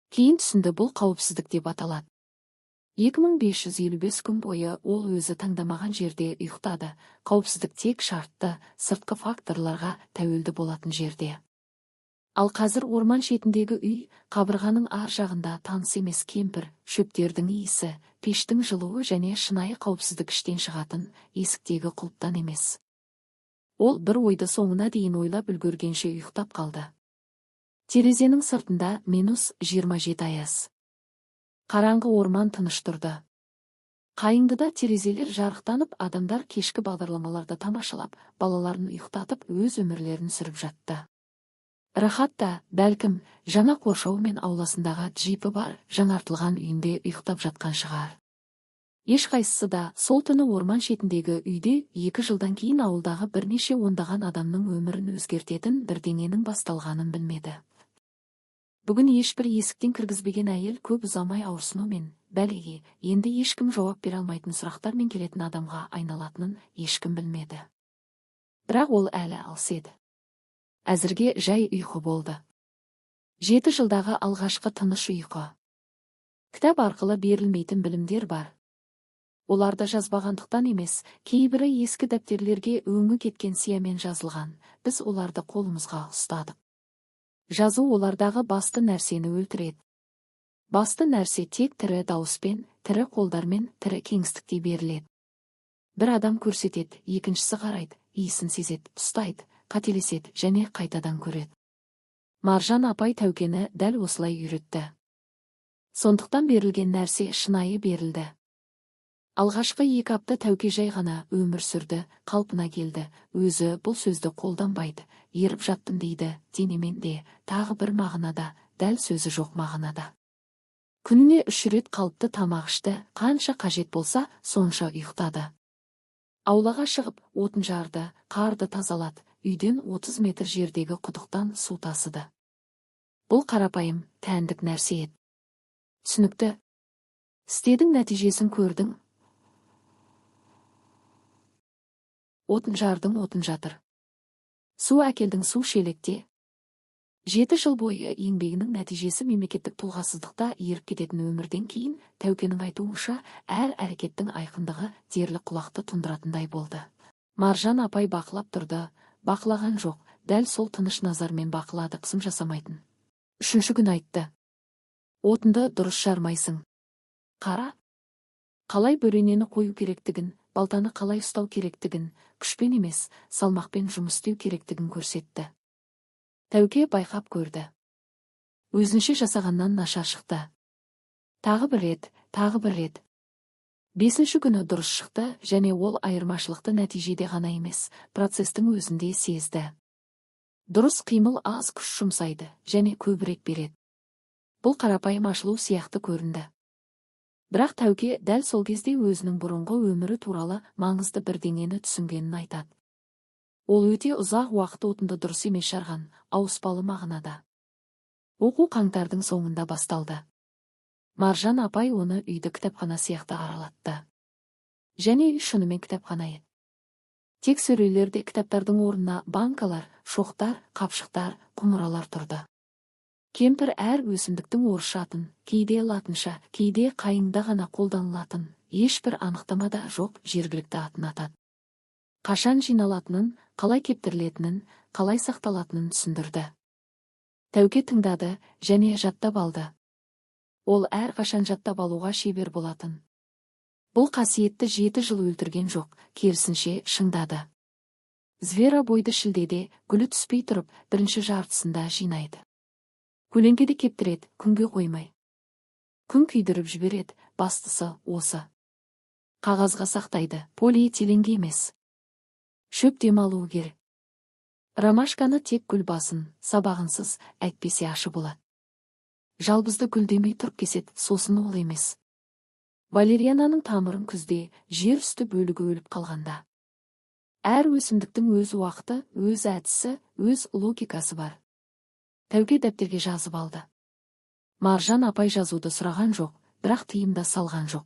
Кейін түсінді, бұл қауіпсіздік деп аталады. 2555 күн бойы ол өзі таңдамаған жерде ұйықтады. Қауіпсіздік тек шартты, сыртқы факторларға тәуелді болатын жерде. Ал қазір орман шетіндегі үй, қабырғаның ар жағында таныс емес кемпір, шөптердің иісі, пештің жылуы және шынайы қауіпсіздік іштен шығатын есіктегі құлыптан емес. Ол бір ойды соңына дейін ойлап үлгергенше ұйықтап қалды. Терезенің сыртында -27 аяз. Қараңғы орман тыныш тұрды. Қайыңдыда терезелер жарықтанып, адамдар кешкі бағдарламаларды тамашалап, балаларын ұйықтатып, өз өмірлерін сүріп жатты. Рахат та, бәлкім, жаңа қоршау мен ауласындағы джипі бар, жаңартылған үйінде ұйықтап жатқан шығар. Ешқайсысы да сол түні орман шетіндегі үйде 2 жылдан кейін ауылдағы бірнеше ондаған адамның өмірін өзгертетін бірдеңенің басталғанын білмеді. Бүгін ешбір есіктен кіргізбеген әйел көп ұзамай ауырсынумен, бәлеге, енді ешкім жауап бере алмайтын сұрақтармен келетін адамға айналатынын ешкім білмеді. Бірақ ол әлі алыс еді. Әзірге жай ұйқы болды. 7 жылдағы алғашқы тыныш ұйқы. Кітап арқылы берілмейтін білімдер бар. Оларды жазбағандықтан емес, кейбірі ескі дәптерлерге өңі кеткен сиямен жазылған. Біз оларды қолымызға ұстадық. Жазу олардағы басты нәрсені өлтіреді. Басты нәрсе тек тірі дауыспен, тірі қолдармен, тірі кеңістікте беріледі. Бір адам көрсетеді, екіншісі қарайды, иісін сезеді, ұстайды, қателеседі және қайтадан көреді. Маржан апай Тәукені дәл осылай үйретті. Сондықтан берілген нәрсе шынайы берілді. Алғашқы 2 апта Тәуке жай ғана өмір сүрді, қалпына келді. Өзі бұл сөзді қолданбайды. Еріп жаттым дейді, денемен де, тағы бір мағынада, дәл сөзі жоқ мағынада. Күніне 3 рет қалыпты тамақ ішті, қанша қажет болса, сонша ұйықтады. Аулаға шығып, отын жарды, қарды тазалады, үйден 30 метр жердегі құдықтан су тасыды. Бұл қарапайым, тәндік нәрсе еді. Түсінікті. Істедің, нәтижесін көрдің. Отын жардың, отын жатыр. Су әкелдің, су шелекте. 7 жыл бойы еңбегінің нәтижесі мемлекеттік тұлғасыздықта еріп кететін өмірден кейін, Тәукенің айтуынша, әр әрекеттің айқындығы дерлі құлақты тұндыратындай болды. Маржан апай бақылап тұрды, бақылаған жоқ, дәл сол тыныш назармен бақылады, қысым жасамайтын. 3-ші күн айтты. Отынды дұрыс жармайсың. Қара. Қалай бөренені қою керектігін, балтаны қалай ұстау керектігін, күшпен емес, салмақпен жұмыс істеу керектігін көрсетті. Тәуке байқап көрді. Өзінше жасағаннан наша шықты. Тағы бір рет. 5-ші күні дұрыс шықты және ол айырмашылықты нәтижеде ғана емес, процестің өзінде сезді. Дұрыс қимыл аз күш жұмсайды және көбірек береді. Бұл қарапайым ашылу сияқты көрінді. Бірақ Тәуке дәл сол кезде өзінің бұрынғы өмірі туралы маңызды бірдеңені түсінгенін айтады. Ол өте ұзақ уақыт отынды дұрыс емес жарған, ауыспалы мағынада. Оқу қаңтардың соңында басталды. Маржан апай оны үйді кітапхана сияқты аралатты. Және үй шынымен кітапхана еді. Тек сөрелерде кітаптардың орнына банкалар, шоқтар, қапшықтар, құмыралар тұрды. Кемпір әр өсімдіктің орысша атын, кейде латынша, кейде қайыңда ғана қолданылатын, ешбір анықтамада жоқ жергілікті атын атады. Қашан жиналатынын, қалай кептірілетінін, қалай сақталатынын түсіндірді. Тәуке тыңдады және жаттап алды. Ол әр қашан жаттап алуға шебер болатын. Бұл қасиетті 7 жыл өлтірген жоқ, керісінше шыңдады. Звера бойды шілдеде, гүлі түспей тұрып, бірінші жартысында жинайды. Көлеңкеде кептіреді, күнге қоймай. Күн күйдіріп жібереді, бастысы осы. Қағазға сақтайды, полиэтиленге емес. Шөп демалуы керек. Ромашканы тек гүл басын, сабағынсыз, әйтпесе ашы болады. Жалбызды гүлдемей тұрып кеседі, сосын ол емес. Валериананың тамырын күзде, жер үсті бөлігі өліп қалғанда. Әр өсімдіктің өз уақыты, өз әдісі, өз логикасы бар. Тәуке дәптерге жазып алды. Маржан апай жазуды сұраған жоқ, бірақ тыйымда салған жоқ.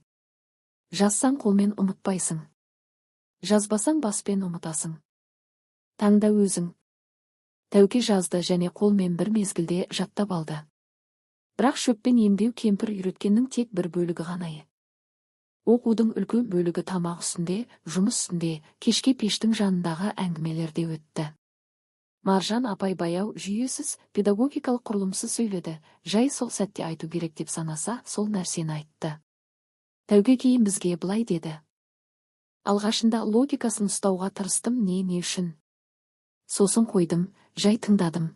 Жазсаң қолмен ұмытпайсың. Жазбасаң баспен ұмытасың. Таңда өзің. Тәуке жазды және қолмен бір мезгілде жаттап алды. Бірақ шөппен емдеу кемпір үйреткеннің тек бір бөлігі ғана еді. Оқудың үлкен бөлігі тамақ үстінде, жұмыс үстінде, кешке пештің жанындағы әңгімелерде өтті. Маржан апай баяу, жүйесіз, педагогикалық құрылымсыз сөйледі, жай сол сәтте айту керек деп санаса, сол нәрсені айтты. Тәуке кейін бізге былай деді. Алғашында логикасын ұстауға тырыстым, не үшін. Сосын қойдым, жай тыңдадым.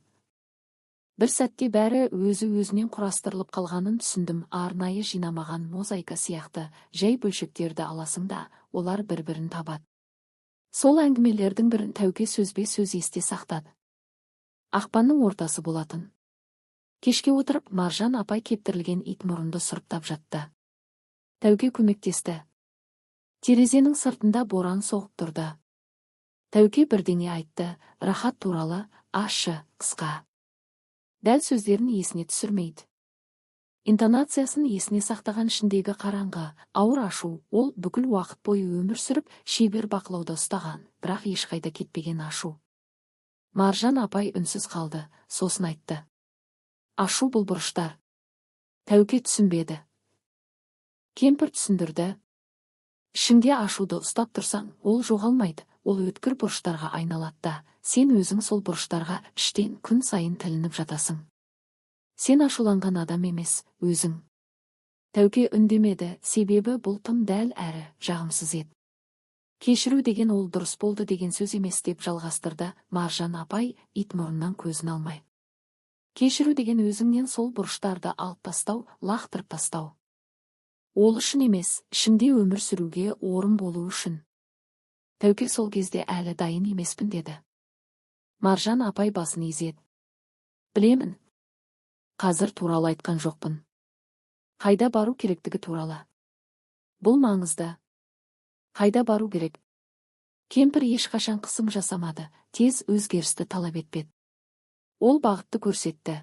Бір сәтте бәрі өзі-өзінен құрастырылып қалғанын түсіндім. Арнайы жинамаған мозаика сияқты, жай бөлшектерді аласың да, олар бір-бірін табады. Сол әңгімелердің бірін Тәуке сөзбе сөз есте сақтады. Ақпанның ортасы болатын. Кешке отырып, Маржан апай кептірілген ит мұрынды сұрыптап жатты. Тәуке көмектесті. Терезенің сыртында боран соғып тұрды. Тәуке бірдеңе айтты, рахат туралы, ащы, қысқа. Дәл сөздерін есіне түсірмейді. Интонациясын есіне сақтаған ішіндегі қараңғы, ауыр ашу, ол бүкіл уақыт бойы өмір сүріп, шебер бақылауда ұстаған, бірақ ешқайда кетпеген ашу. Маржан апай үнсіз қалды, сосын айтты. Ашу бұл бұрыштар. Тәуке түсінбеді. Кемпір түсіндірді. Ішіңде ашуды ұстап тұрсаң, ол жоғалмайды, ол өткір бұрыштарға айналады. Сен өзің сол бұрыштарға іштен күн сайын тілініп жатасың. Сен ашуланған адам емес, өзің. Тәуке үндемеді, себебі бұл тым дәл әрі жағымсыз еді. Кешіру деген ол дұрыс болды деген сөз емес деп жалғастырды Маржан апай, ит мұрыннан көзін алмай. Кешіру деген өзіңнен сол бұрыштарды алып тастау, лақтырып тастау. Ол үшін емес, ішіңде өмір сүруге орын болу үшін. Тәуке сол кезде әлі дайын емеспін деді. Маржан апай басын изеді. Білемін. Қазір туралы айтқан жоқпын. Қайда бару керектігі туралы. Бұл маңызды. Қайда бару керек? Кемпір ешқашан қысым жасамады, тез өзгерісті талап етпеді. Ол бағытты көрсетті.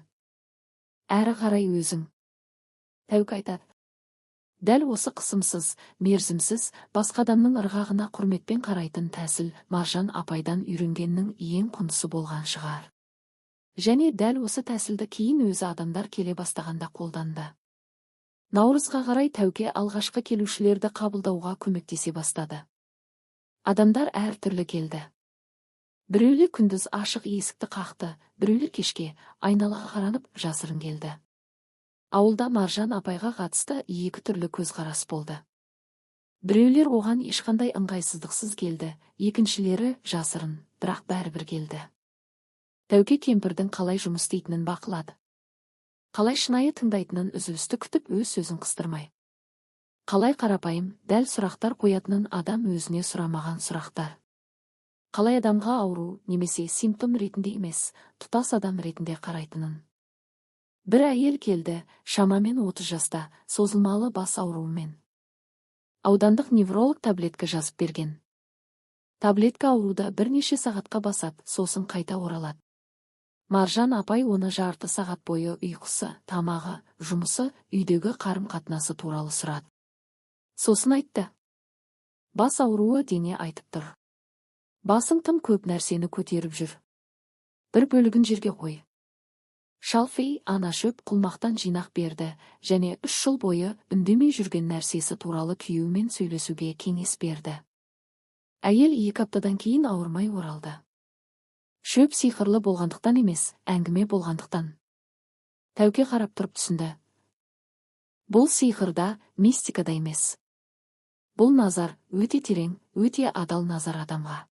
Әрі қарай өзің. Тәуке айтады. Дәл осы қысымсыз, мерзімсіз, басқа адамның ырғағына құрметпен қарайтын тәсіл Маржан апайдан үйренгеннің ең құндысы болған шығар. Және дәл осы тәсілді кейін өзі адамдар келе бастағанда қолданды. Наурызға қарай Тәуке алғашқы келушілерді қабылдауға көмектесе бастады. Адамдар әр түрлі келді. Біреулер күндіз ашық есікті қақты, біреулер кешке айналаға қаранып жасырын келді. Ауылда Маржан апайға қатысты екі түрлі көзқарас болды. Біреулер оған ешқандай ыңғайсыздықсыз келді, екіншілері жасырын, бірақ бәрібір келді. Тәуке кемпірдің қалай жұмыс істейтінін бақылады. Қалай шынайы тыңдайтынын үзілісті күтіп өз сөзін қыстырмай. Қалай қарапайым, дәл сұрақтар қоятынын адам өзіне сұрамаған сұрақтар. Қалай адамға ауру, немесе симптом ретінде емес, тұтас адам ретінде қарайтынын. Бір әйел келді, шамамен 30 жаста, созылмалы бас ауруымен. Аудандық невролог таблетка жазып берген. Таблетка ауруды бірнеше сағатқа басады, сосын қайта оралады. Маржан апай оны жарты сағат бойы ұйқысы, тамағы, жұмысы, үйдегі қарым-қатынасы туралы сұрады. Сосын айтты. Бас ауруы дене айтып тұр. Басың тым көп нәрсені көтеріп жүр. Бір бөлігін жерге қой. Шалфей ана шөп құлмақтан жинақ берді, және 3 жыл бойы үндемей жүрген нәрсесі туралы күйеуімен сөйлесуге кеңес берді. Әйел 2 аптадан кейін ауырмай оралды. Шөп сиқырлы болғандықтан емес, әңгіме болғандықтан. Тәуке қарап тұрып түсінді. Бұл сиқырда, мистикада емес. Бұл назар өте терең, өте адал назар адамға.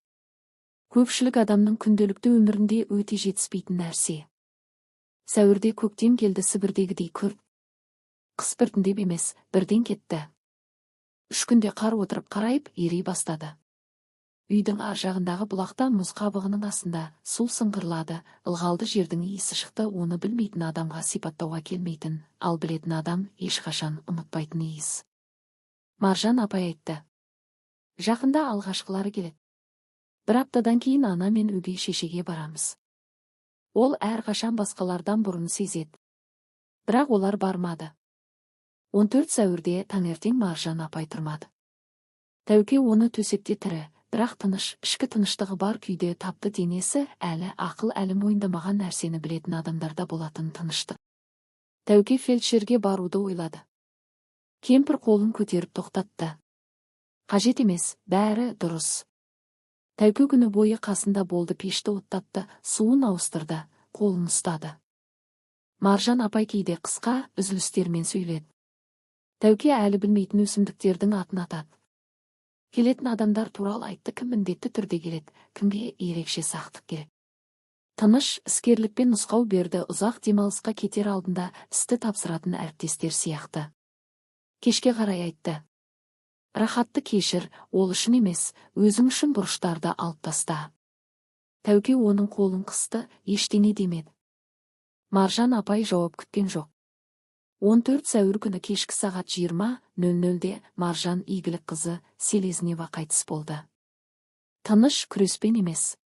Көпшілік адамның күнделікті өмірінде өте жетіспейтін нәрсе. Сәуірде көктем келді Сібірдегідей күрт. Қыс біртіндеп емес, бірден кетті. 3 күнде қар отырып қарайып, ери бастады. Үйдің ар жағындағы бұлақта мұз қабығының астында су сыңғырлады, ылғалды жердің иісі шықты, оны білмейтін адамға сипаттауға келмейтін, ал білетін адам ешқашан ұмытпайтын иіс. Маржан апай айтты. Жақында алғашқылары келеді. 1 аптадан кейін ана мен өгей шешеге барамыз. Ол әрқашан басқалардан бұрын сезеді. Бірақ олар бармады. 14 сәуірде таңертең Маржан апай тұрмады. Тәуке оны төсекте тірі, бірақ тыныш, ішкі тыныштығы бар күйде тапты. Денесі әлі ақыл әлі мойындамаған нәрсені білетін адамдарда болатын тыныштық. Тәуке фельдшерге баруды ойлады. Кемпір қолын көтеріп тоқтатты. Қажет емес, бәрі дұрыс. Тәуке күні бойы қасында болды, пешті оттатты, суын ауыстырды, қолын ұстады. Маржан апай кейде қысқа үзілістермен сөйледі. Тәуке әлі білмейтін өсімдіктердің атын атады. Келетін адамдар туралы айтты, кім міндетті түрде келеді, кімге ерекше сақтық керек. Тыныш, іскерлікпен нұсқау берді, ұзақ демалысқа кетер алдында істі тапсыратын әріптестер сияқты. Кешке қарай айтты. Рахатты кешір, ол үшін емес, өзің үшін бұрыштарды алып таста. Тәуке оның қолын қысты, ештеңе демеді. Маржан апай жауап күткен жоқ. 14 сәуір күні кешкі сағат 20:00-де Маржан Игілік қызы Селезнева қайтыс болды. Тыныш күреспен емес.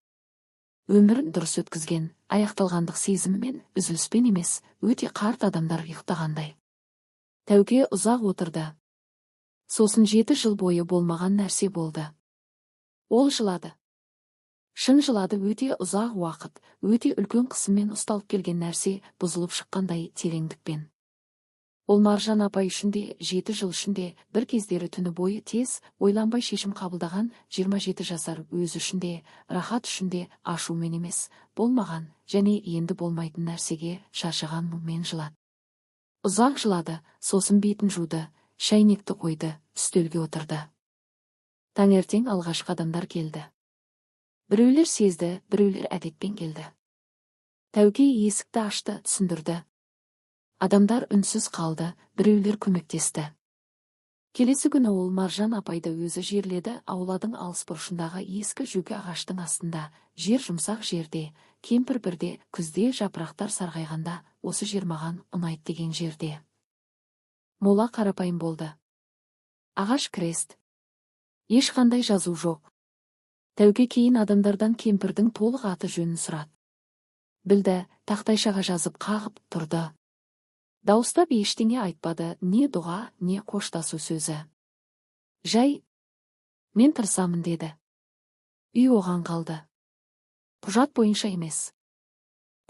Өмірін дұрыс өткізген, аяқталғандық сезімімен, үзіліспен емес, өте қарт адамдар ұйықтағандай. Тәуке ұзақ отырды. Сосын 7 жыл бойы болмаған нәрсе болды. Ол жылады. Шын жылады, өте ұзақ уақыт, өте үлкен қысыммен ұсталып келген нәрсе бұзылып шыққандай тереңдікпен. Ол Маржан апай үшін де, 7 жыл үшін де, бір кездері түні бойы тез, ойланбай шешім қабылдаған 27 жасар өзі үшін де, рахат үшін де ашумен емес, болмаған және енді болмайтын нәрсеге шаршаған мұңмен жылады. Ұзақ жылады, сосын бетін жуды, шәйнекті қойды, үстелге отырды. Таңертең алғашқы адамдар келді. Біреулер сезді, біреулер әдетпен келді. Тәуке есікті ашты, түсіндірді. Адамдар үнсіз қалды, біреулер көмектесті. Келесі күні ол Маржан апайды өзі жерледі. Ауладың алыс бұрышындағы ескі жүгі ағаштың астында, жер жұмсақ жерде, кемпір бірде, күзде жапырақтар сарғайғанда, осы жер маған ұнайды деген жерде. Мола қарапайым болды. Ағаш крест. Ешқандай жазу жоқ. Тәуке кейін адамдардан кемпірдің толық аты жөнін сұрады. Білді, тақтайшаға жазып қағып тұрды. Дауыстап ештеңе айтпады, не дұға, не қоштасу сөзі. Жай, мен тырысамын деді. Үй оған қалды. Құжат бойынша емес.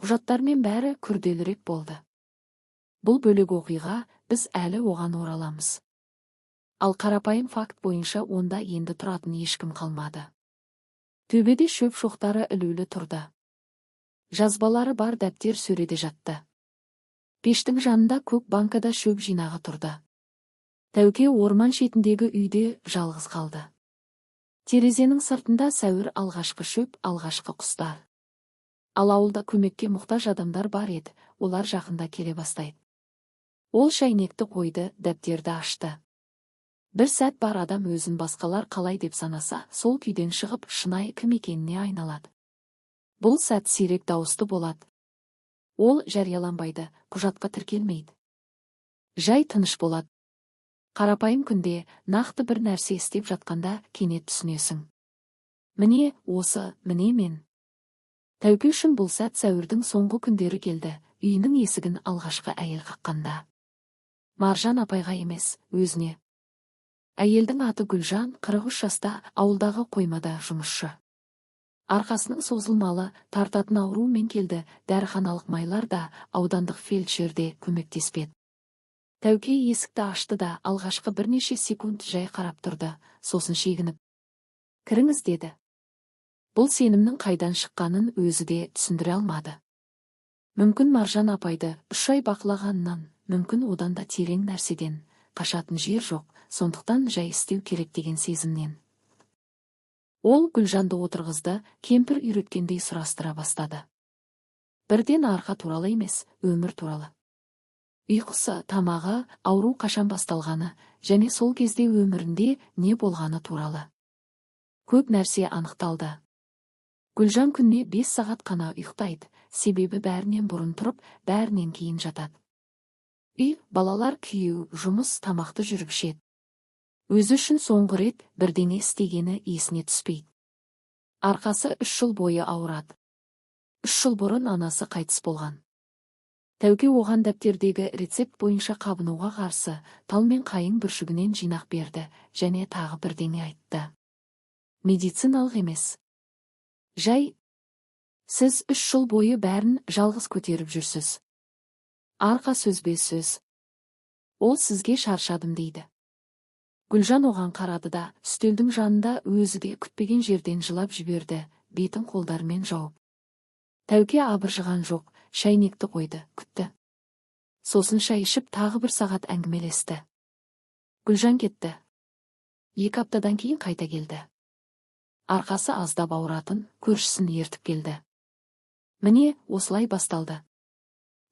Құжаттармен бәрі күрделірек болды. Бұл бөлек оқиға, біз әлі оған ораламыз. Ал қарапайым факт бойынша онда енді тұратын ешкім қалмады. Төбеде шөп шоқтары ілулі тұрды. Жазбалары бар дәптер сөреде жатты. Пештің жанында көк банкада шөп жинағы тұрды. Тәуке орман шетіндегі үйде жалғыз қалды. Терезенің сыртында сәуір алғашқы шөп, алғашқы құстар. Ал ауылда көмекке мұқтаж адамдар бар еді, олар жақында келе бастайды. Ол шәйнекті қойды, дәптерді ашты. Бір сәт бар адам өзін басқалар қалай деп санаса, сол күйден шығып шынайы кім екеніне айналады. Бұл сәт сирек дауысты болады. Ол жарияланбайды, құжатқа тіркелмейді. Жай тыныш болады. Қарапайым күнде, нақты бір нәрсе істеп жатқанда кенет түсінесің. Міне осы, міне мен. Тәуке үшін бұл сәт сәуірдің соңғы күндері келді, үйінің есігін алғашқы әйел қаққанда. Маржан апайға емес, өзіне. Әйелдің аты Гүлжан, 43 жаста, ауылдағы қоймада жұмысшы. Арқасының созылмалы, тартатын ауруымен келді, дәріханалық майлар да, аудандық фельдшер де көмектеспеді. Тәуке есікті ашты да, алғашқы бірнеше секунд жай қарап тұрды, сосын шегініп. Кіріңіз деді. Бұл сенімнің қайдан шыққанын өзі де түсіндіре алмады. Мүмкін Маржан апайды 3 ай бақылағаннан, мүмкін одан да терең нәрседен, қашатын жер жоқ, сондықтан жай істеу керек деген сезімнен. Ол Гүлжанды отырғызды, кемпір үйреткендей сұрастыра бастады. Бірден арқа туралы емес, өмір туралы. Ұйқысы, тамағы, ауру қашан басталғаны, және сол кезде өмірінде не болғаны туралы. Көп нәрсе анықталды. Гүлжан күніне 5 сағат қана ұйықтайды, себебі бәрінен бұрын тұрып, бәрінен кейін жатады. Үй, балалар, күйеу, жұмыс, тамақты жүріп ішеді. Өзі үшін соңғы рет бірдеңе істегені есіне түспейді. Арқасы 3 жыл бойы ауырады. 3 жыл бұрын анасы қайтыс болған. Тәуке оған дәптердегі рецепт бойынша қабынуға қарсы тал мен қайың бүршігінен жинақ берді, және тағы бірдеңе айтты. Медициналық емес. Жай, сіз 3 жыл бойы бәрін жалғыз көтеріп жүрсіз. Арқа сөзбе сөз. Ол сізге шаршадым дейді. Гүлжан оған қарады да, үстелдің жанында өзі де күтпеген жерден жылап жіберді, бетін қолдарымен жауып. Тәуке абыржыған жоқ, шәйнекті қойды, күтті. Сосын шай ішіп тағы 1 сағат әңгімелесті. Гүлжан кетті. 2 аптадан кейін қайта келді. Арқасы аздап ауыратын, көршісін ертіп келді. Міне, осылай басталды.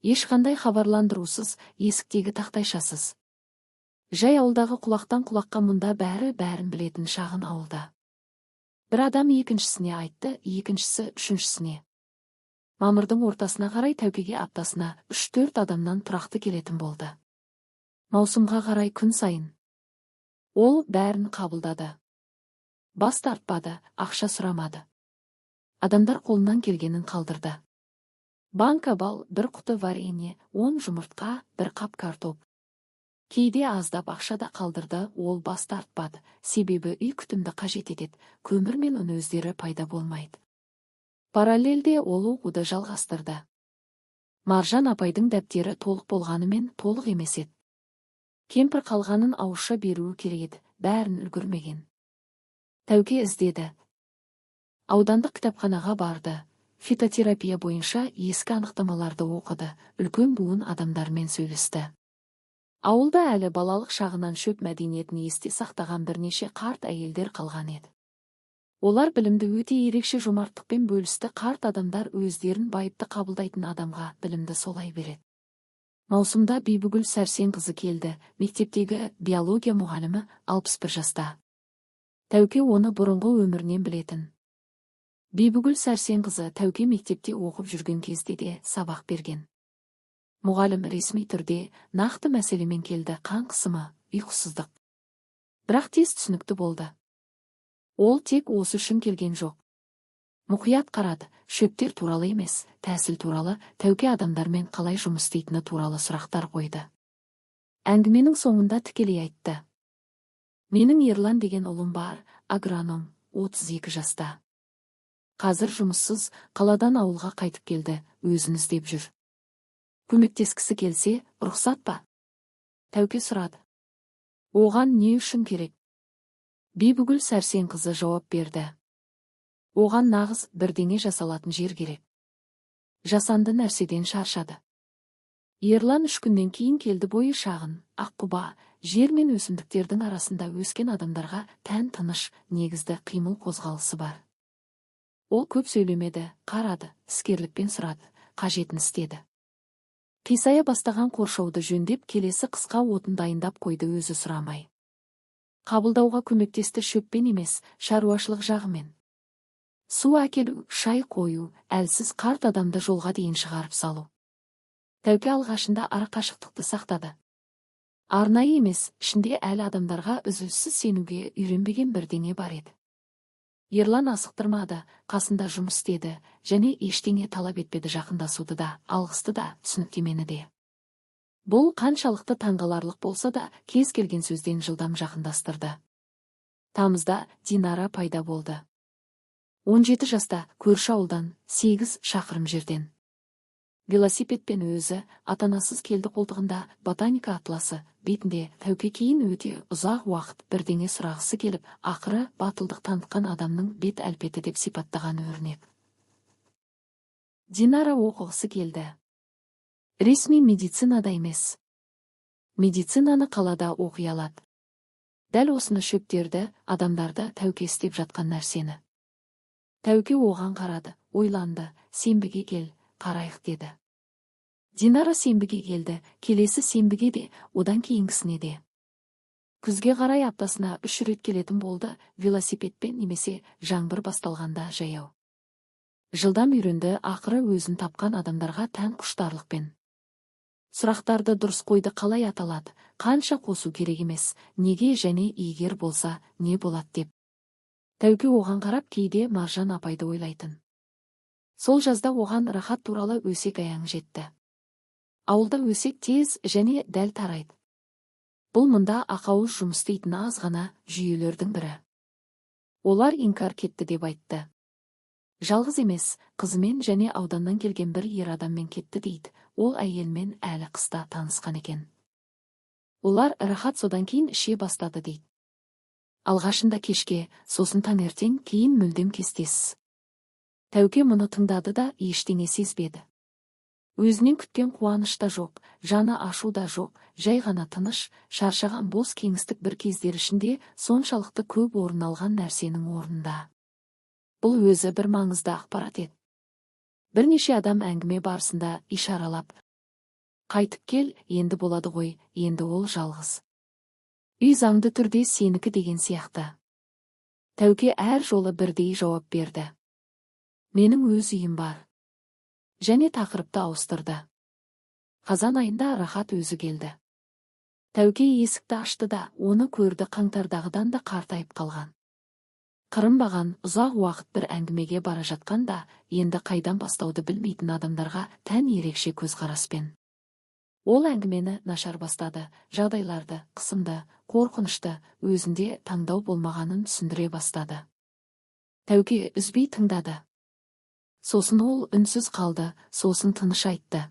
Ешқандай хабарландырусыз, есіктегі тақтайшасыз. Жай ауылдағы құлақтан құлаққа, мұнда бәрін білетін шағын ауылда. Бір адам екіншісіне айтты, екіншісі үшіншісіне. Мамырдың ортасына қарай Тәукеге аптасына 3-4 адамнан тұрақты келетін болды. Маусымға қарай күн сайын. Ол бәрін қабылдады. Бас тартпады, ақша сұрамады. Адамдар қолынан келгенін қалдырды. Банка бал, бір құты варенье, 10 жұмыртқа, бір қап картоп. Кейде аздап ақша да қалдырды, ол бас тартпады, себебі үй күтімді қажет етеді, көмір мен ұн өздері пайда болмайды. Параллельде ол оқуды жалғастырды. Маржан апайдың дәптері толық болғанымен толық емес еді. Кемпір қалғанын ауызша беруі керек еді, бәрін үлгермеген. Тәуке іздеді. Аудандық кітапханаға барды. Фитотерапия бойынша ескі анықтамаларды оқыды, үлкен буын адамдармен сөйлесті. Ауылда әлі балалық шағынан шөп мәдениетін есте сақтаған бірнеше қарт әйелдер қалған еді. Олар білімді өте ерекше жомарттықпен бөлісті. Қарт адамдар өздерін байыпты қабылдайтын адамға білімді солай береді. Маусымда Бибігүл Сәрсенқызы келді. Мектептегі биология мұғалімі 61 жаста. Тәуке оны бұрынғы өмірінен білетін. Бибігүл Сәрсенқызы Тәуке мектепте оқып жүрген кезде де сабақ берген. Мұғалім ресми түрде нақты мәселемен келді: қан қысымы, ұйқысыздық. Бірақ тез түсінікті болды. Ол тек осы үшін келген жоқ. Мұқият қарады, шөптер туралы емес, тәсіл туралы, Тәуке адамдармен қалай жұмыс істейтіні туралы сұрақтар қойды. Әңгіменің соңында тікелей айтты: менің Ерлан деген ұлым бар, агроном, 32 жаста. Қазір жұмыссыз, қаладан ауылға қайтып келді, өзін іздеп жүр. Көмектескісі келсе, рұқсат па? Тәуке сұрады. Оған не үшін керек? Бибігүл Сәрсенқызы жауап берді. Оған нағыз бірдеңе жасалатын жер керек. Жасанды нәрседен шаршады. Ерлан 3 күннен кейін келді. Бойы шағын, аққұба, жер мен өсімдіктердің арасында өскен адамдарға тән тыныш, негізді қимыл қозғалысы бар. Ол көп сөйлемеді, қарады, іскерлікпен сұрады, қажетін істеді. Қисая бастаған қоршауды жөндеп, келесі қысқа отын дайындап қойды, өзі сұрамай. Қабылдауға көмектесті, шөппен емес, шаруашылық жағымен. Су әкелу, шай қою, әлсіз қарт адамды жолға дейін шығарып салу. Тәуке алғашында ара қашықтықты сақтады. Арнайы емес, ішінде әлі адамдарға үзіліссіз сенуге үйренбеген бірдеңе бар еді. Ерлан асықтырмады, қасында жұмыс істеді, және ештеңе талап етпеді, жақындасуды да, алғысты да, түсініктемені де. Бұл қаншалықты таңғаларлық болса да, кез келген сөзден жылдам жақындастырды. Тамызда Динара пайда болды. 17 жаста, көрші ауылдан, 8 шақырым жерден. Велосипедпен өзі, атанасыз келді. Қолтығында ботаника атласы, бетінде. Тәуке кейін өте ұзақ уақыт бірдеңе сұрағысы келіп, ақыры батылдық танытқан адамның бет әлпеті деп сипаттаған өрнек. Динара оқығысы келді. Ресми медицинада емес. Медицинаны қалада оқи алады. Дәл осыны, шөптерді, адамдарды, Тәуке істеп жатқан нәрсені. Тәуке оған қарады, ойланды. Сенбіге кел, қарайық деді. Динара сенбіге келді, келесі сенбіге де, одан кейінгісіне де. Күзге қарай аптасына 3 рет келетін болды, велосипедпен немесе жаңбыр басталғанда жаяу. Жылдам үйренді, ақыры өзін тапқан адамдарға тән құштарлықпен. Сұрақтарды дұрыс қойды: қалай аталады, қанша қосу керек емес, неге және егер болса не болады деп. Тәуке оған қарап, кейде Маржан апайды ойлайтын. Сол жазда оған рахат туралы өсек аяң жетті. Ауылда өсек тез және дәл тарайды. Бұл мұнда ақауыз жұмыс істейтін аз ғана жүйелердің бірі. Олар инкар кетті деп айтты. Жалғыз емес, қызымен және ауданнан келген бір ер адаммен кетті дейді. Ол әйелмен әлі қыста танысқан екен. Олар рахат содан кейін іше бастады дейді. Алғашында кешке, сосын таңертең, кейін мүлдем кестесіз. Тәуке мұны тыңдады да ештеңе сезбеді. Өзінен күткен қуаныш та жоқ, жаны ашу да жоқ, жай ғана тыныш, шаршаған бос кеңістік. бір кездер ішінде соншалықты көп орын алған нәрсенің орнында. Бұл өзі бір маңызды ақпарат еді. Бірнеше адам әңгіме барысында ишаралап: қайтып кел, енді болады ғой, енді ол жалғыз. Үй заңды түрде сенікі деген сияқты. Тәуке әр жолы бірдей жауап берді: менің өз үйім бар. Және тақырыпты ауыстырды. Қазан айында рахат өзі келді. Тәуке есікті ашты да, оны көрді, қаңтардағыдан да қартайып қалған. Қырынбаған ұзақ уақыт бір әңгімеге бара жатқанда, енді қайдан бастауды білмейтін адамдарға тән ерекше көзқараспен. Ол әңгімені нашар бастады, жағдайларды, қысымды, қорқынышты, өзінде таңдау болмағанын түсіндіре бастады. Тәуке үзбей тыңдады. Сосын ол үнсіз қалды, сосын тыныш айтты.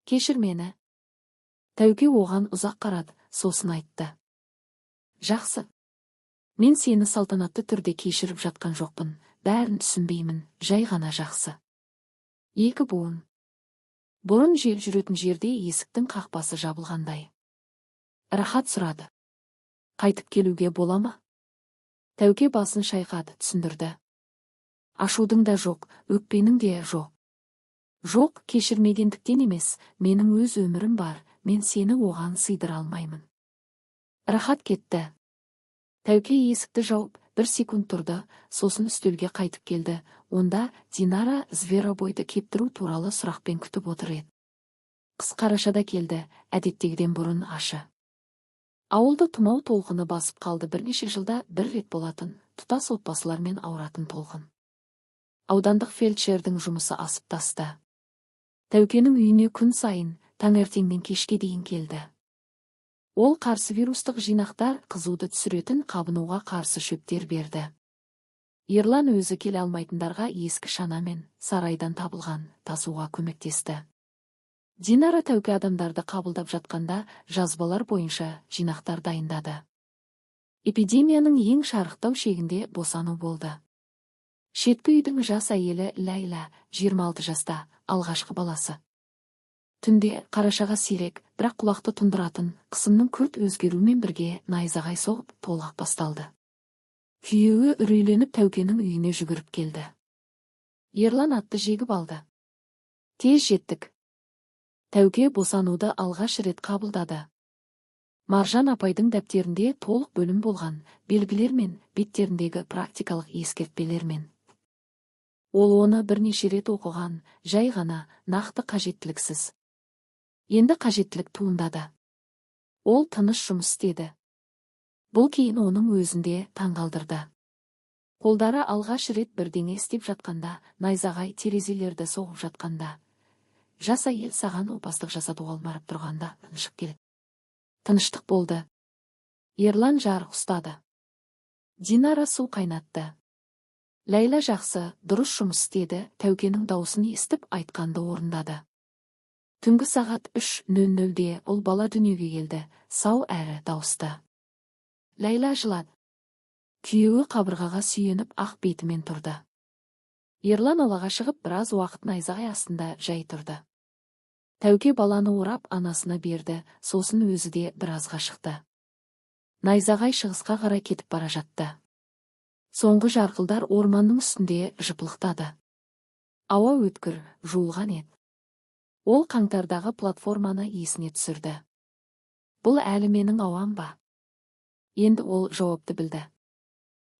Кешір мені. Тәуке оған ұзақ қарады, сосын айтты. Жақсы. Мен сені салтанатты түрде кешіріп жатқан жоқпын, бәрін түсінбеймін, жай ғана жақсы. Екі буын. Бұрын жел жүретін жерде есіктің қақпасы жабылғандай. Рахат сұрады. Қайтып келуге бола ма? Тәуке басын шайқады, түсіндірді. Ашудың да жоқ, өкпенің де жоқ. Жоқ, кешірмегендіктен емес, менің өз өмірім бар, мен сені оған сыйдыра алмаймын. Рахат кетті. Тәуке есікті жауып, бір секунд тұрды, сосын үстелге қайтып келді. Онда Динара зверобойды кептіру туралы сұрақпен күтіп отыр еді. Қыс қарашада келді, әдеттегіден бұрын ашы. Ауылды тұмау толқыны басып қалды, бірнеше жылда бір рет болатын, тұтас отбасылармен ауыратын толқын. Аудандық фельдшердің жұмысы асып тасты. Тәукенің үйіне күн сайын, таңертеңнен кешке дейін келді. Ол қарсы вирустық жинақтар, қызуды түсіретін қабынуға қарсы шөптер берді. Ерлан өзі келе алмайтындарға ескі шанамен сарайдан табылған тасуға көмектесті. Динара Тәуке адамдарды қабылдап жатқанда жазбалар бойынша жинақтар дайындады. Эпидемияның ең шарықтау шегінде босану болды. Шеткі үйдің жас әйелі Ләйла, 26 жаста, алғашқы баласы. Түнде қарашаға сирек, бірақ құлақты тұндыратын, қысымның күрт өзгерумен бірге найзағай соғып толғақ басталды. Күйеуі үрейленіп Тәукенің үйіне жүгіріп келді. Ерлан атты жегіп алды. Тез жеттік. Тәуке босануды алғаш рет қабылдады. Маржан апайдың дәптерінде толық бөлім болған, белгілер мен беттеріндегі практикалық ескертпелермен. Ол оны бірнеше рет оқыған, жай ғана, нақты қажеттіліксіз. Енді қажеттілік туындады. Ол тыныш жұмыс істеді. Бұл кейін оның өзінде таңғалдырды. Қолдары алғаш рет бірдеңе істеп жатқанда, найзағай терезелерді соғып жатқанда. Жас әйел саған опасыздық жасатуға алмарып тұрғанда тыншып келеді. Тыныштық болды. Ерлан жарық ұстады. Динара су қайнатты. Ләйла жақсы, дұрыс жұмыс істеді, Тәукенің даусын естіп айтқанды орындады. Түнгі сағат 3:00-де ол бала дүниеге келді, сау әрі дауысты. Ләйла жылады. Күйеуі қабырғаға сүйеніп ақ бетімен тұрды. Ерлан алаға шығып біраз уақыт найзағай астында жай тұрды. Тәуке баланы орап анасына берді, сосын өзі де біразға шықты. Найзағай шығысқа қарай кетіп бара жатты. Соңғы жарқылдар орманның үстінде жыпылықтады. Ауа өткір, жуылған еді. Ол қаңтардағы платформаны есіне түсірді. Бұл әлі менің ауам ба? Енді ол жауапты білді.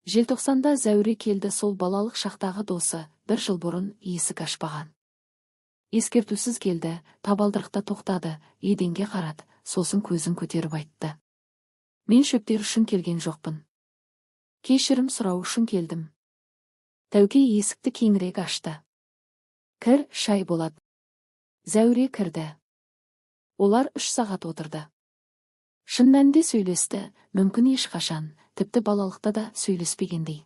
Желтоқсанда Зәуре келді, сол балалық шақтағы досы, бір жыл бұрын есік ашпаған. Ескертусіз келді, табалдырықта тоқтады, еденге қарады, сосын көзін көтеріп айтты. Мен шөптер үшін келген жоқпын. Кешірім сұрау үшін келдім. Тәуке есікті кеңірек ашты. Кір, шай болады. Зәуре кірді. Олар 3 сағат отырды. Шын мәнінде сөйлесті, мүмкін ешқашан, тіпті балалықта да сөйлеспегендей.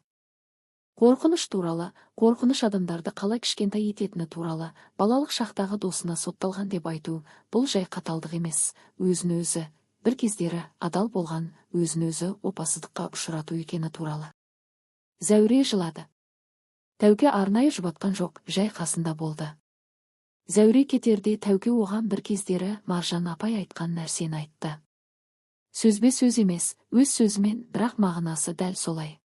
Қорқыныш туралы, қорқыныш адамдарды қалай кішкентай ететіні туралы, балалық шақтағы досына сотталған деп айту, бұл жай қаталдық емес, өзін-өзі, бір кездері адал болған, өзін-өзі опасыздыққа ұшырату екені туралы. Зәуре жылады. Тәуке арнайы жұбатқан жоқ, жай қасында болды. Зәуре кетерде Тәуке оған бір кездері Маржан апай айтқан нәрсені айтты. Сөзбе сөз емес, өз сөзімен, бірақ мағынасы дәл солай.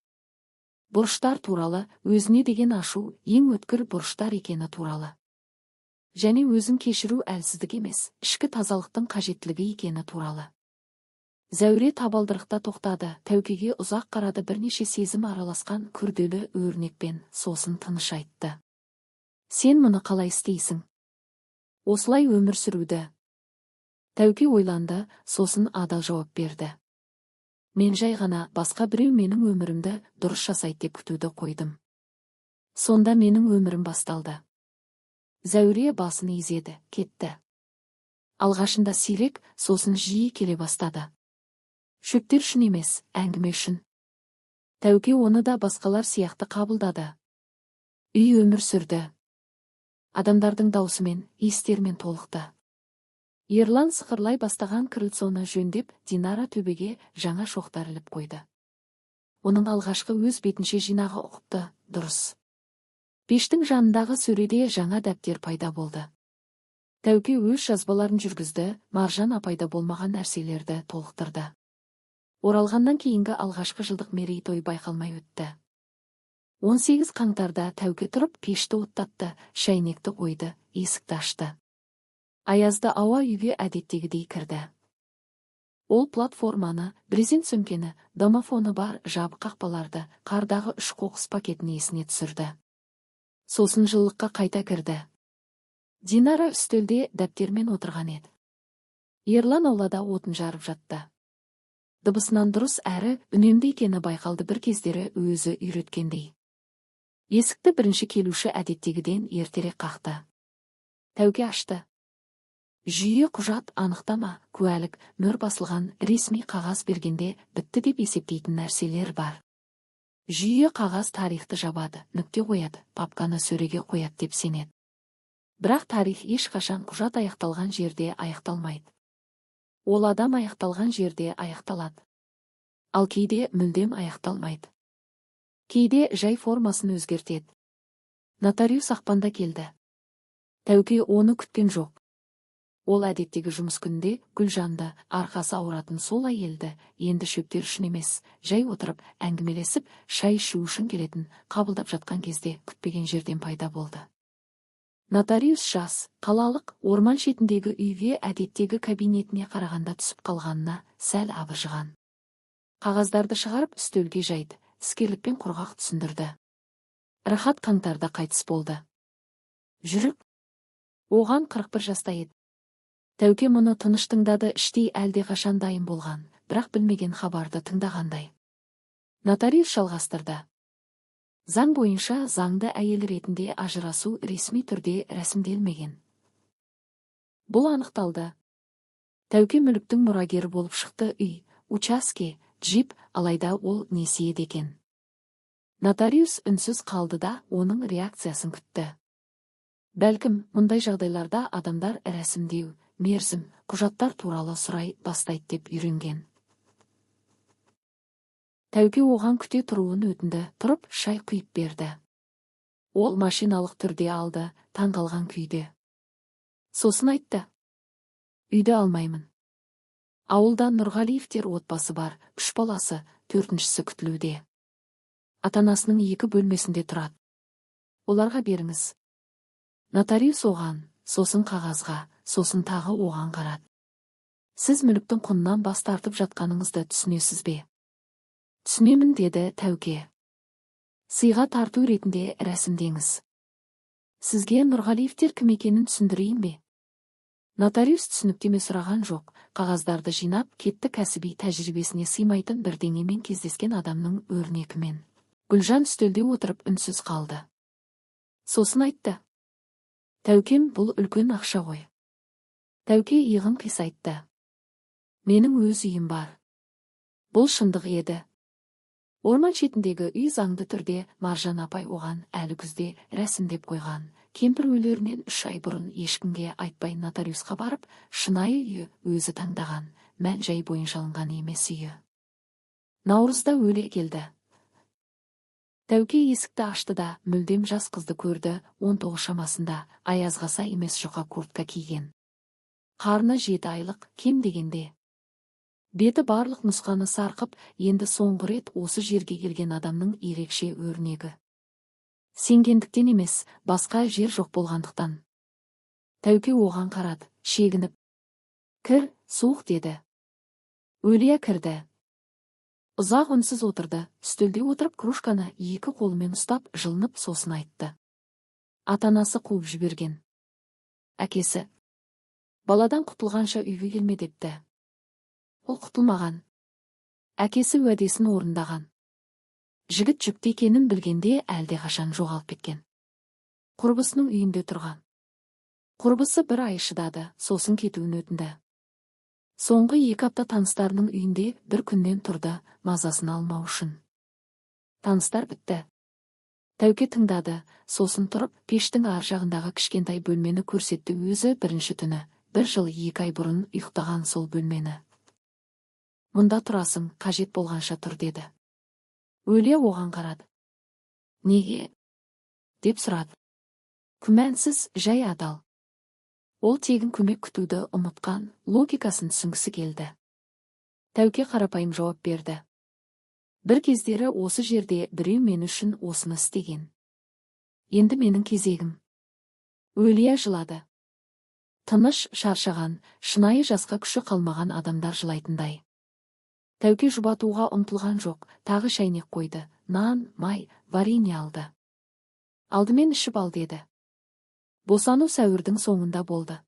Бұрыштар туралы, өзіне деген ашу, ең өткір бұрыштар екені туралы. Және өзін кешіру әлсіздік емес, ішкі тазалықтың қажеттілігі екені туралы. Зәуре табалдырықта тоқтады, Тәукеге ұзақ қарады, бірнеше сезім араласқан күрделі өрнекпен, сосын тыныш айтты. Сен мұны қалай істейсің? Осылай өмір сүруді. Тәуке ойланды, сосын адал жауап берді. Мен жай ғана басқа біреу менің өмірімді дұрыс жасайды деп күтуді қойдым. Сонда менің өмірім басталды. Зәуре басын изеді, кетті. Алғашында сирек, сосын жиі келе бастады. Шөптер үшін емес, әңгіме үшін. Тәуке оны да басқалар сияқты қабылдады. Үй өмір сүрді. Адамдардың даусымен, иістермен толықты. Ерлан сықырлай бастаған крыльцоны жөндеп, Динара төбеге жаңа шоқтар іліп қойды. Оның алғашқы өз бетінше жинағы ұқыпты, дұрыс. Пештің жанындағы сөреде жаңа дәптер пайда болды. Тәуке өз жазбаларын жүргізді, Маржан апайда болмаған нәрселерді толықтырды. Оралғаннан кейінгі алғашқы жылдық мерейтой байқалмай өтті. 18 қаңтарда Тәуке тұрып, пешті оттатты, шәйнекті қойды, есікті ашты. Аязды ауа үйге әдеттегідей кірді. Ол платформаны, брезент сөмкені, домофоны бар жабық қақпаларды, қардағы 3 қоқыс пакетін есіне түсірді. Сосын жылылыққа қайта кірді. Динара үстелде дәптермен отырған еді. Ерлан аулада отын жарып жатты. Дыбысынан дұрыс әрі үнемді екені байқалды, бір кездері өзі үйреткендей. Есікті бірінші келуші әдеттегіден ертерек қақты. Тәуке ашты. Жүйе құжат, анықтама, куәлік, мөр басылған ресми қағаз бергенде бітті деп есептейтін нәрселер бар. Жүйе қағаз тарихты жабады, нүкте қояды, папканы сөреге қояды деп сенеді. Бірақ тарих ешқашан құжат аяқталған жерде аяқталмайды. Ол адам аяқталған жерде аяқталады. Ал кейде мүлдем аяқталмайды. Кейде жай формасын өзгертеді. Нотариус ақпанда келді. Тәуке оны күткен жоқ. Ол әдеттегі жұмыс күнде Гүлжанды, арқасы ауыратын сол әйелді, енді шөптер үшін емес, жай отырып, әңгімелесіп, шай ішу үшін келетін, қабылдап жатқан кезде күтпеген жерден пайда болды. Нотариус жас, қалалық, орман шетіндегі үйге әдеттегі кабинетіне қарағанда түсіп қалғанына сәл абыржыған. Қағаздарды шығарып үстелге жайды, іскерлікпен құрғақ түсіндірді. Рахат қаңтарда қайтыс болды. Жүріп, оған 41 жаста еді. Тәуке мұны тыныш тыңдады, іштей әлде қашан дайын болған, бірақ білмеген хабарды тыңдағандай. Нотариус жалғастырды. Заң бойынша заңды әйел ретінде ажырасу ресми түрде рәсімделмеген. Бұл анықталды. Тәуке мүліктің мұрагері болып шықты, үй, учаске, джип, алайда ол несие екен. Нотариус үнсіз қалды да оның реакциясын күтті. Бәлкім, мұндай жағдайларда адамдар рәсімдеу, мерзім, құжаттар туралы сұрай бастайды деп үйренген. Тәуке оған күте тұруын өтінді, тұрып шай құйып берді. Ол машиналық түрде алды, таңғалған күйде. Сосын айтты. Үйді алмаймын. Ауылда Нұрғалиевтер отбасы бар, 3 баласы, 4-шісі күтілуде. Атанасының 2 бөлмесінде тұрады. Оларға беріңіз. Нотариус оған, сосын қағазға, сосын тағы оған қарады. Сіз мүліктің құнынан бас тартып жатқаныңызды түсінесіз бе? Түсінемін, деді Тәуке. Сыйға тарту ретінде рәсімдеңіз. Сізге Нұрғалиевтер кім екенін түсіндірейін бе? Нотариус түсініктеме сұраған жоқ, қағаздарды жинап, кетті, кәсіби тәжірибесіне сыймайтын бірдеңемен кездескен адамның өрнекімен. Гүлжан үстелде отырып үнсіз қалды. Сосын айтты. Тәукем, бұл үлкен ақша ғой. Тәуке иығын қисайтты. Менің өз үйім бар. Бұл шындық еді. Орман шетіндегі үй заңды түрде Маржан апай оған әлі күзде рәсімдеп қойған. Кемпір өлерінен 3 ай бұрын ешкімге айтпай нотариусқа барып, шынайы үйі өзі таңдаған, мән жай бойынша алынған емес үйі. Наурызда өле келді. Тәуке есікті ашты да мүлдем жас қызды көрді, 19 шамасында, аязға сай емес жұқа куртка киген. Қарны 7 айлық, кем дегенде. Беті барлық нұсқаны сарқып, енді соңғы рет осы жерге келген адамның ерекше өрнегі. Сенгендіктен емес, басқа жер жоқ болғандықтан. Тәуке оған қарады, шегініп. Кір, суық, деді. Өлия кірді. Ұзақ үнсіз отырды, үстелде отырып кружканы 2 қолымен ұстап, жылынып, сосын айтты. Атанасы қуып жіберген. Әкесі. Баладан құтылғанша үйге келме депті. Ол құтылмаған. Әкесі уәдесін орындаған. Жігіт жүкті екенін білгенде әлдеқашан жоғалып кеткен. Құрбысының үйінде тұрған. Құрбысы бір ай шыдады, сосын кетуін өтінді. Соңғы 2 апта таныстарының үйінде бір күннен тұрды, мазасын алмау үшін. Таныстар бітті. Тәуке тыңдады, сосын тұрып, пештің ар жағындағы кішкентай бөлмені көрсетті. Өзі бірінші түні, 1 жыл 2 ай бұрын ұйықтаған сол бөлмені. Мұнда тұрасың, қажет болғанша тұр деді. Өлия оған қарады. Неге? Деп сұрады. Күмәнсіз, жай адал. Ол тегін көмек күтуді ұмытқан, логикасын түсінгісі келді. Тәуке қарапайым жауап берді. Бір кездері осы жерде біреу мен үшін осыны істеген. Енді менің кезегім. Өлия жылады. Тыныш, шаршаған, шынайы жасқа күші қалмаған адамдар жылайтындай. Тәуке жұбатуға ұмтылған жоқ, тағы шайнек қойды, нан, май, варенье алды. Алдымен ішіп ал деді. Босану сәуірдің соңында болды.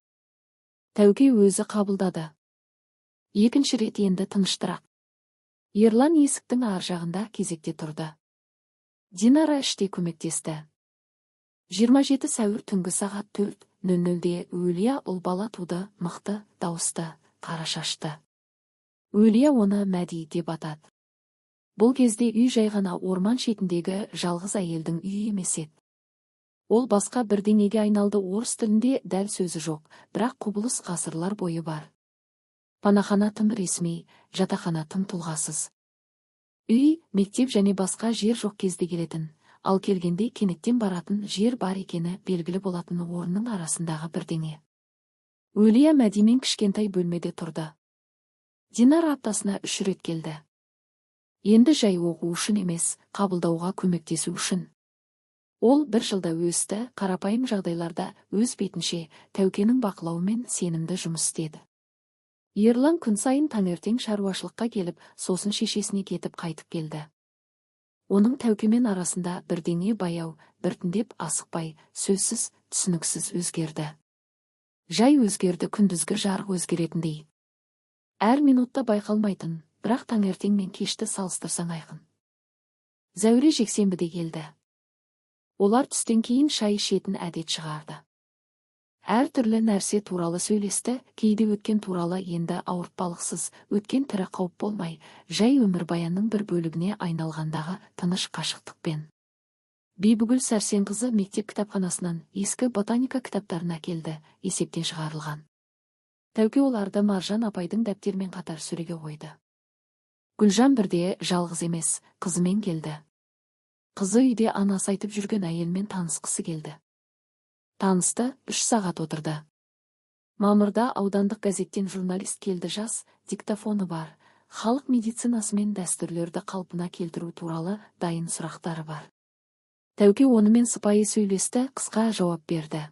Тәуке өзі қабылдады. Екінші рет енді тыныштырақ. Ерлан есіктің ар жағында кезекте тұрды. Динара іште көмектесті. 27 сәуір түнгі сағат 4:00-де Өлия ұл бала туды, мықты, дауысты, қара шашты. Өлия оны Мәди деп атады. Бұл кезде үй жай ғана орман шетіндегі жалғыз әйелдің үйі емес еді. Ол басқа бірдеңеге айналды. Орыс тілінде дәл сөзі жоқ, бірақ құбылыс ғасырлар бойы бар. Панахана тым ресми, жатақхана тым тұлғасыз. Үй, мектеп және басқа жер жоқ кезде келетін, ал келгенде кенеттен баратын жер бар екені белгілі болатын орынның арасындағы бірдеңе. Өлия Мәдимен кішкентай бөлмеде тұрды. Динара аптасына 3 рет келді. Енді жай оқу үшін емес, қабылдауға көмектесу үшін. Ол 1 жылда өсті, қарапайым жағдайларда өз бетінше Тәукенің бақылауымен сенімді жұмыс істеді. Ерлан күн сайын таңертең шаруашылыққа келіп, сосын шешесіне кетіп қайтып келді. Оның Тәукемен арасында бірдеңе баяу, біртіндеп асықпай, сөзсіз, түсініксіз өзгерді. Жай өзгерді, күндізгі жарық өзгеретіндей. Әр минутта байқалмайтын, бірақ таңертең мен кешті салыстырсаң айқын. Зәуре жексенбіде келді. Олар түстен кейін шай ішетін әдет шығарды. Әр түрлі нәрсе туралы сөйлесті, кейде өткен туралы, енді ауыртпалықсыз, өткен тірі қауіп болмай, жай өмірбаянның бір бөлігіне айналғандағы тыныш қашықтықпен. Бибігүл Сәрсенқызы мектеп кітапханасынан ескі ботаника кітаптарына келді, есептен шығарылған. Тәуке оларды Маржан апайдың дәптермен қатар сөреге қойды. Гүлжан бірде жалғыз емес, қызымен келді. Қызы үйде анасы айтып жүрген әйелмен танысқысы келді. Танысты, 3 сағат отырды. Мамырда аудандық газеттен журналист келді. Жас, диктофоны бар, халық медицинасы мен дәстүрлерді қалпына келтіру туралы дайын сұрақтары бар. Тәуке онымен сыпайы сөйлесті, қысқа жауап берді.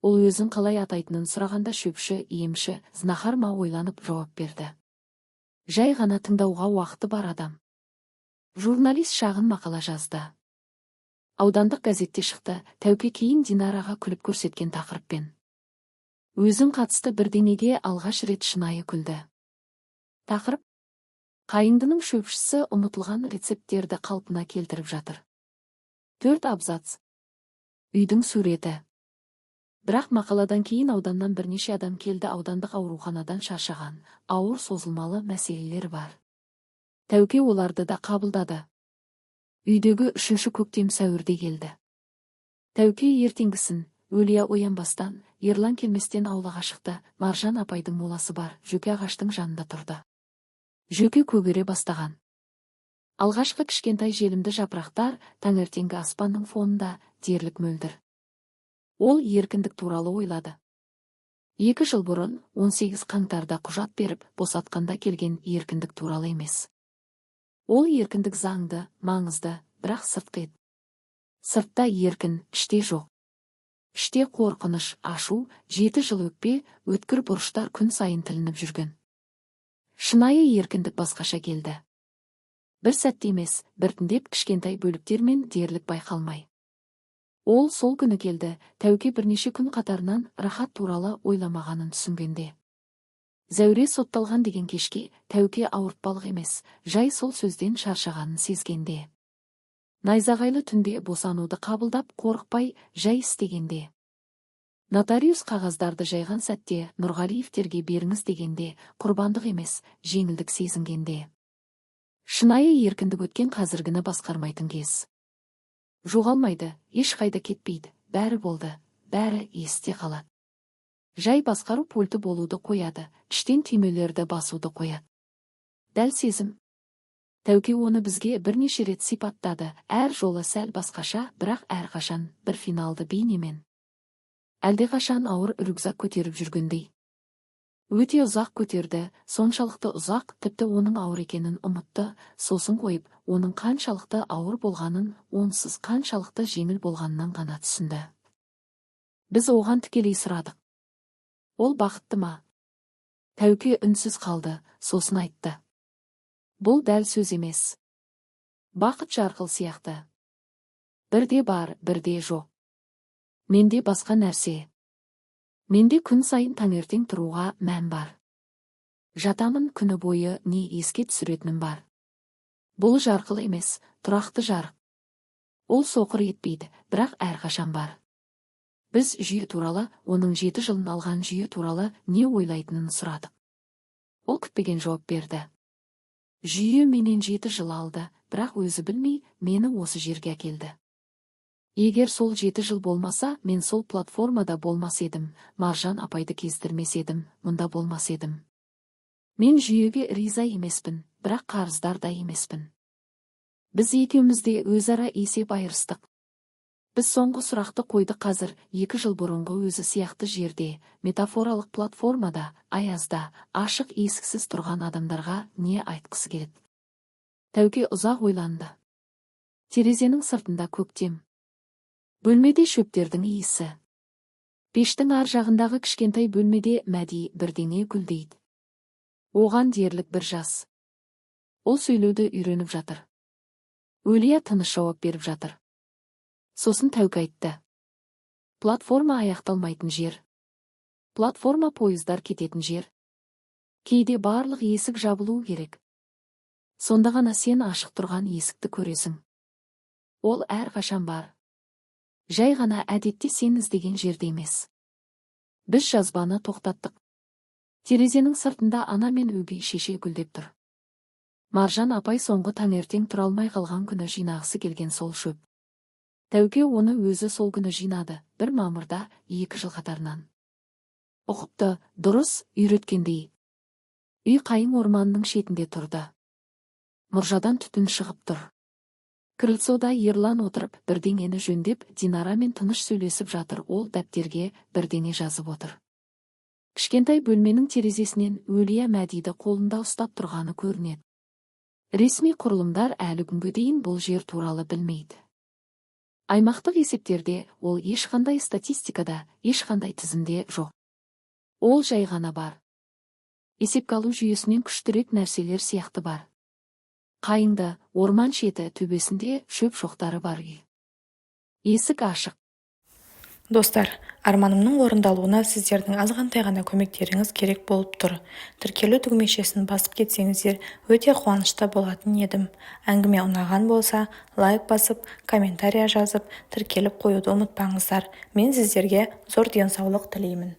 Ол өзін қалай атайтынын сұрағанда шөпші, емші, знахар ма ойланып жауап берді. Жай ғана тыңдауға уақыты бар адам. Журналист шағын мақала жазды. Аудандық газетте шықты. Тәуке кейін Динараға күліп көрсеткен тақырыппен. Өзін қатысты бірдеңеге алғаш рет шынайы күлді. Тақырып: қайыңдының шөпшісі ұмытылған рецепттерді қалпына келтіріп жатыр. 4 абзац. Үйдің суреті. Бірақ мақаладан кейін ауданнан бірнеше адам келді. Аудандық ауруханадан шаршаған, ауыр созылмалы мәселелер бар. Тәуке оларды да қабылдады. Үйдегі 3-ші көктем сәуірде келді. Тәуке ертеңгісін, Өлия оянбастан, Ерлан келместен аулаға шықты. Маржан апайдың моласы бар, жөке ағаштың жанында тұрды. Жөке көгере бастаған. Алғашқы кішкентай желімді жапырақтар таңертеңгі аспанның фонында дерлік мөлдір. Ол еркіндік туралы ойлады. 2 жыл бұрын, 18 қаңтарда құжат беріп, босатқанда келген еркіндік туралы емес. Ол еркіндік заңды, маңызды, бірақ сыртқы еді. Сыртта еркін, іште жоқ. Іште қорқыныш, ашу, 7 жыл өкпе, өткір бұрыштар күн сайын тілініп жүрген. Шынайы еркіндік басқаша келді. Бір сәтте емес, біртіндеп кішкентай бөліктермен дерлік байқалмай. Ол сол күні келді, Тәуке бірнеше күн қатарынан рахат туралы ойламағанын түсінгенде. Зәуре сотталған деген кешке Тәуке ауыртпалық емес, жай сол сөзден шаршағанын сезгенде. Найзағайлы түнде босануды қабылдап қорықпай жай істегенде. Нотариус қағаздарды жайған сәтте Нұрғалиевтерге беріңіз дегенде құрбандық емес, жеңілдік сезінгенде. Шынайы еркіндік өткен қазіргіні басқармайтын кез. Жоғалмайды, ешқайда кетпейді, бәрі болды, бәрі есте қалады. Жай басқару пульті болуды қояды, іштен түймелерді басуды қояды. Дәл сезім. Тәуке оны бізге бірнеше рет сипаттады, әр жолы сәл басқаша, бірақ әрқашан бір финалды бейнемен. Әлдеқашан ауыр рюкзак көтеріп жүргендей. Өте ұзақ көтерді, соншалықты ұзақ, тіпті оның ауыр екенін ұмытты, сосын қойып, оның қаншалықты ауыр болғанын, онсыз қаншалықты жеңіл болғанынан ғана түсінді. Біз оған тікелей сұрадық. Ол бақытты ма? Тәуке үнсіз қалды, сосын айтты. Бұл дәл сөз емес. Бақыт жарқыл сияқты. Бірде бар, бірде жоқ. Менде басқа нәрсе. Менде күн сайын таңертең тұруға мән бар. Жатамын күні бойы не еске түсіретінім бар. Бұл жарқыл емес, тұрақты жарық. Ол соқыр етпейді, бірақ әрқашан бар. Біз жүйе туралы, оның 7 жылын алған жүйе туралы не ойлайтынын сұрадық. Ол күтпеген жауап берді. Жүйе менен 7 жыл алды, бірақ өзі білмей, мені осы жерге әкелді. Егер сол 7 жыл болмаса, мен сол платформада болмас едім, Маржан апайды кездірмес едім, мұнда болмас едім. Мен жүйеге риза емеспін, бірақ қарыздар да емеспін. Біз екеумізде өзара есеп айырыстық. Біз соңғы сұрақты қойды қазір, 2 жыл бұрынғы өзі сияқты жерде, метафоралық платформада, аязда, ашық есіксіз тұрған адамдарға не айтқысы келеді? Тәуке ұзақ ойланды. Терезенің сыртында көктем. Бөлмеде шөптердің иісі. Пештің ар жағындағы кішкентай бөлмеде мәди бірдеңе гүлдейді. Оған дерлік бір жас. Ол сөйлеуді үйреніп жатыр. Өлия тыныш жауап беріп жатыр. Сосын Тәуке айтты. Платформа аяқталмайтын жер. Платформа пойыздар кететін жер. Кейде барлық есік жабылуы керек. Сонда ғана сен ашық тұрған есікті көресің. Ол әрқашан бар. Жай ғана әдетте сен іздеген жерде емес. Біз жазбаны тоқтаттық. Терезенің сыртында ана мен өгей шеше гүлдеп тұр. Маржан апай соңғы таңертең тұра алмай қалған күні жинағысы келген сол шөп. Тәуке оны өзі сол күні жинады, 1 мамырда 2 жыл қатарынан. Ұқыпты, дұрыс, үйреткендей. Үй қайың орманның шетінде тұрды. Мұржадан түтін шығып тұр. Крыльцода Ерлан отырып, бірдеңені жөндеп, Динарамен тыныш сөйлесіп жатыр, ол дәптерге бірдеңе жазып отыр. Кішкентай бөлменің терезесінен Өлия Мәдиді қолында ұстап тұрғаны көрінеді. Ресми құрылымдар әлі күнге дейін бұл жер туралы білмейді. Аймақтық есептерде ол ешқандай статистикада, ешқандай тізімде жоқ. Ол жай ғана бар. Есепке алу жүйесінен күштірек нәрселер сияқты бар. Қайыңды, орман шеті төбесінде шөп шоқтары бар үй. Есік ашық. Достар, арманымның орындалуына сіздердің азғантай ғана көмектеріңіз керек болып тұр. Тіркелу түгмешесін басып кетсеңіздер, өте қуанышты болатын едім. Әңгіме ұнаған болса, лайк басып, комментария жазып, тіркеліп қоюды ұмытпаңыздар. Мен сіздерге зор денсаулық тілеймін.